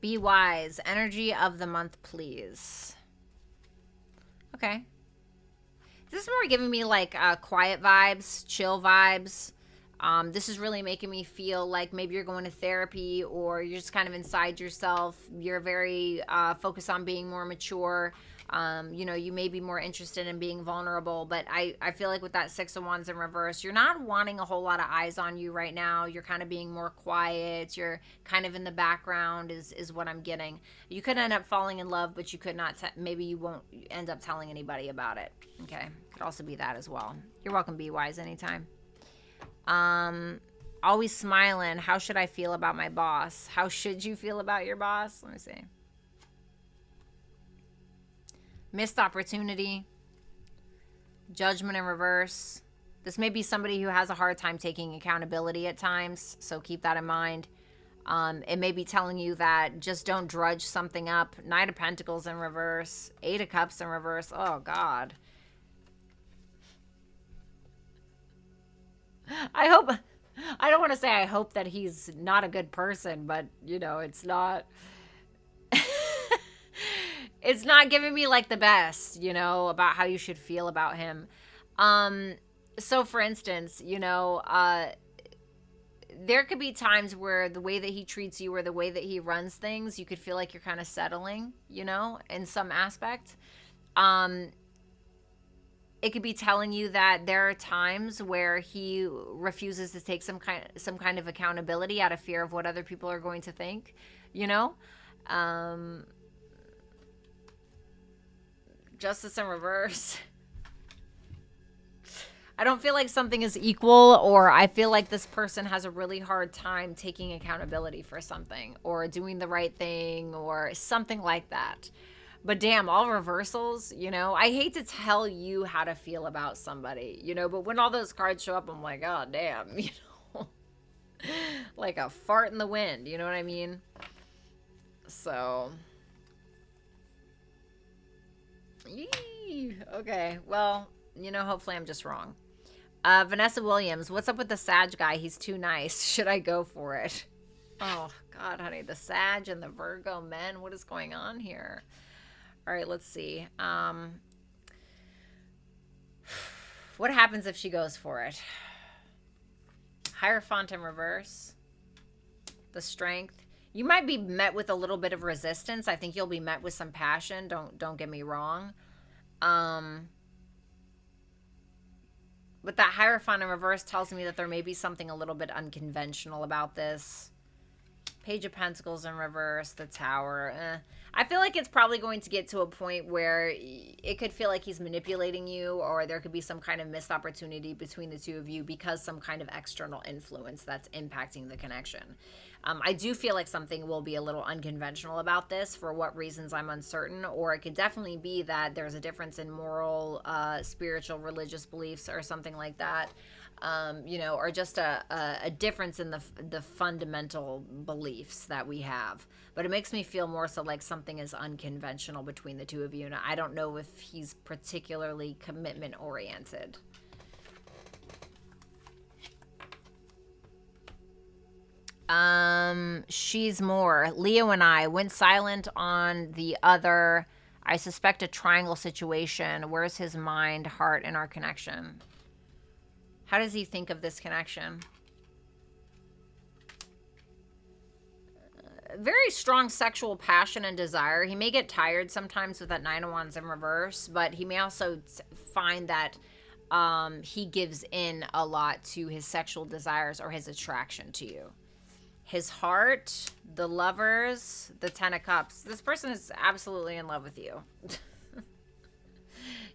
Be wise. Energy of the month, please. Okay. This is more giving me like quiet vibes, chill vibes. This is really making me feel like maybe you're going to therapy or you're just kind of inside yourself. You're very focused on being more mature. You know, you may be more interested in being vulnerable, but I feel like with that Six of Wands in reverse, you're not wanting a whole lot of eyes on you right now. You're kind of being more quiet. You're kind of in the background is what I'm getting. You could end up falling in love, but you could not, maybe you won't end up telling anybody about it. Okay. Could also be that as well. You're welcome, Be Wise, anytime. Always smiling. How should I feel about my boss? How should you feel about your boss? Let me see. Missed opportunity. Judgment in reverse. This may be somebody who has a hard time taking accountability at times, so keep that in mind. It may be telling you that just don't drudge something up. Knight of Pentacles in reverse. Eight of Cups in reverse. Oh, God. I don't want to say I hope that he's not a good person, but, you know, it's not... It's not giving me like the best, you know, about how you should feel about him. So for instance, you know, there could be times where the way that he treats you or the way that he runs things, you could feel like you're kind of settling, you know, in some aspect. It could be telling you that there are times where he refuses to take some kind of accountability out of fear of what other people are going to think, you know. Justice in reverse. I don't feel like something is equal, or I feel like this person has a really hard time taking accountability for something or doing the right thing or something like that. But damn, all reversals, you know, I hate to tell you how to feel about somebody, you know, but when all those cards show up, I'm like, oh, damn, you know, like a fart in the wind, you know what I mean? So... Yee. Okay, well, you know, hopefully I'm just wrong. Vanessa Williams, what's up with the Sag guy? He's too nice. Should I go for it? Oh, God, honey, the Sag and the Virgo men. What is going on here? All right, let's see. What happens if she goes for it? Hierophant in reverse. The Strength. You might be met with a little bit of resistance. I think you'll be met with some passion. Don't get me wrong. But that Hierophant in reverse tells me that there may be something a little bit unconventional about this. Page of Pentacles in reverse, the Tower. I feel like it's probably going to get to a point where it could feel like he's manipulating you, or there could be some kind of missed opportunity between the two of you because some kind of external influence that's impacting the connection. I do feel like something will be a little unconventional about this. For what reasons, I'm uncertain. Or it could definitely be that there's a difference in moral, spiritual, religious beliefs or something like that. You know, or just a difference in the fundamental beliefs that we have. But it makes me feel more so like something is unconventional between the two of you. And I don't know if he's particularly commitment-oriented. She's more. Leo and I went silent on the other. I suspect a triangle situation. Where's his mind, heart, and our connection? How does he think of this connection? Very strong sexual passion and desire. He may get tired sometimes with that Nine of Wands in reverse, but he may also find that he gives in a lot to his sexual desires or his attraction to you. His heart, the Lovers, the Ten of Cups. This person is absolutely in love with you.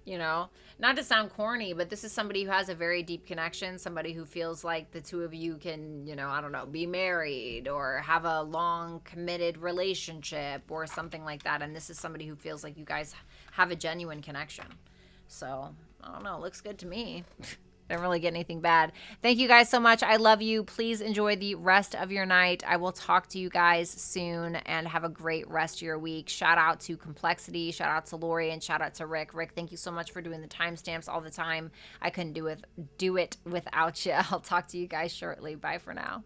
You know, not to sound corny, but this is somebody who has a very deep connection, somebody who feels like the two of you can, you know, I don't know, be married or have a long committed relationship or something like that. And this is somebody who feels like you guys have a genuine connection. So, I don't know, looks good to me. Didn't really get anything bad. Thank you guys so much. I love you. Please enjoy the rest of your night. I will talk to you guys soon, and have a great rest of your week. Shout out to Complexity. Shout out to Lori, and shout out to Rick. Rick, thank you so much for doing the timestamps all the time. I couldn't do it without you. I'll talk to you guys shortly. Bye for now.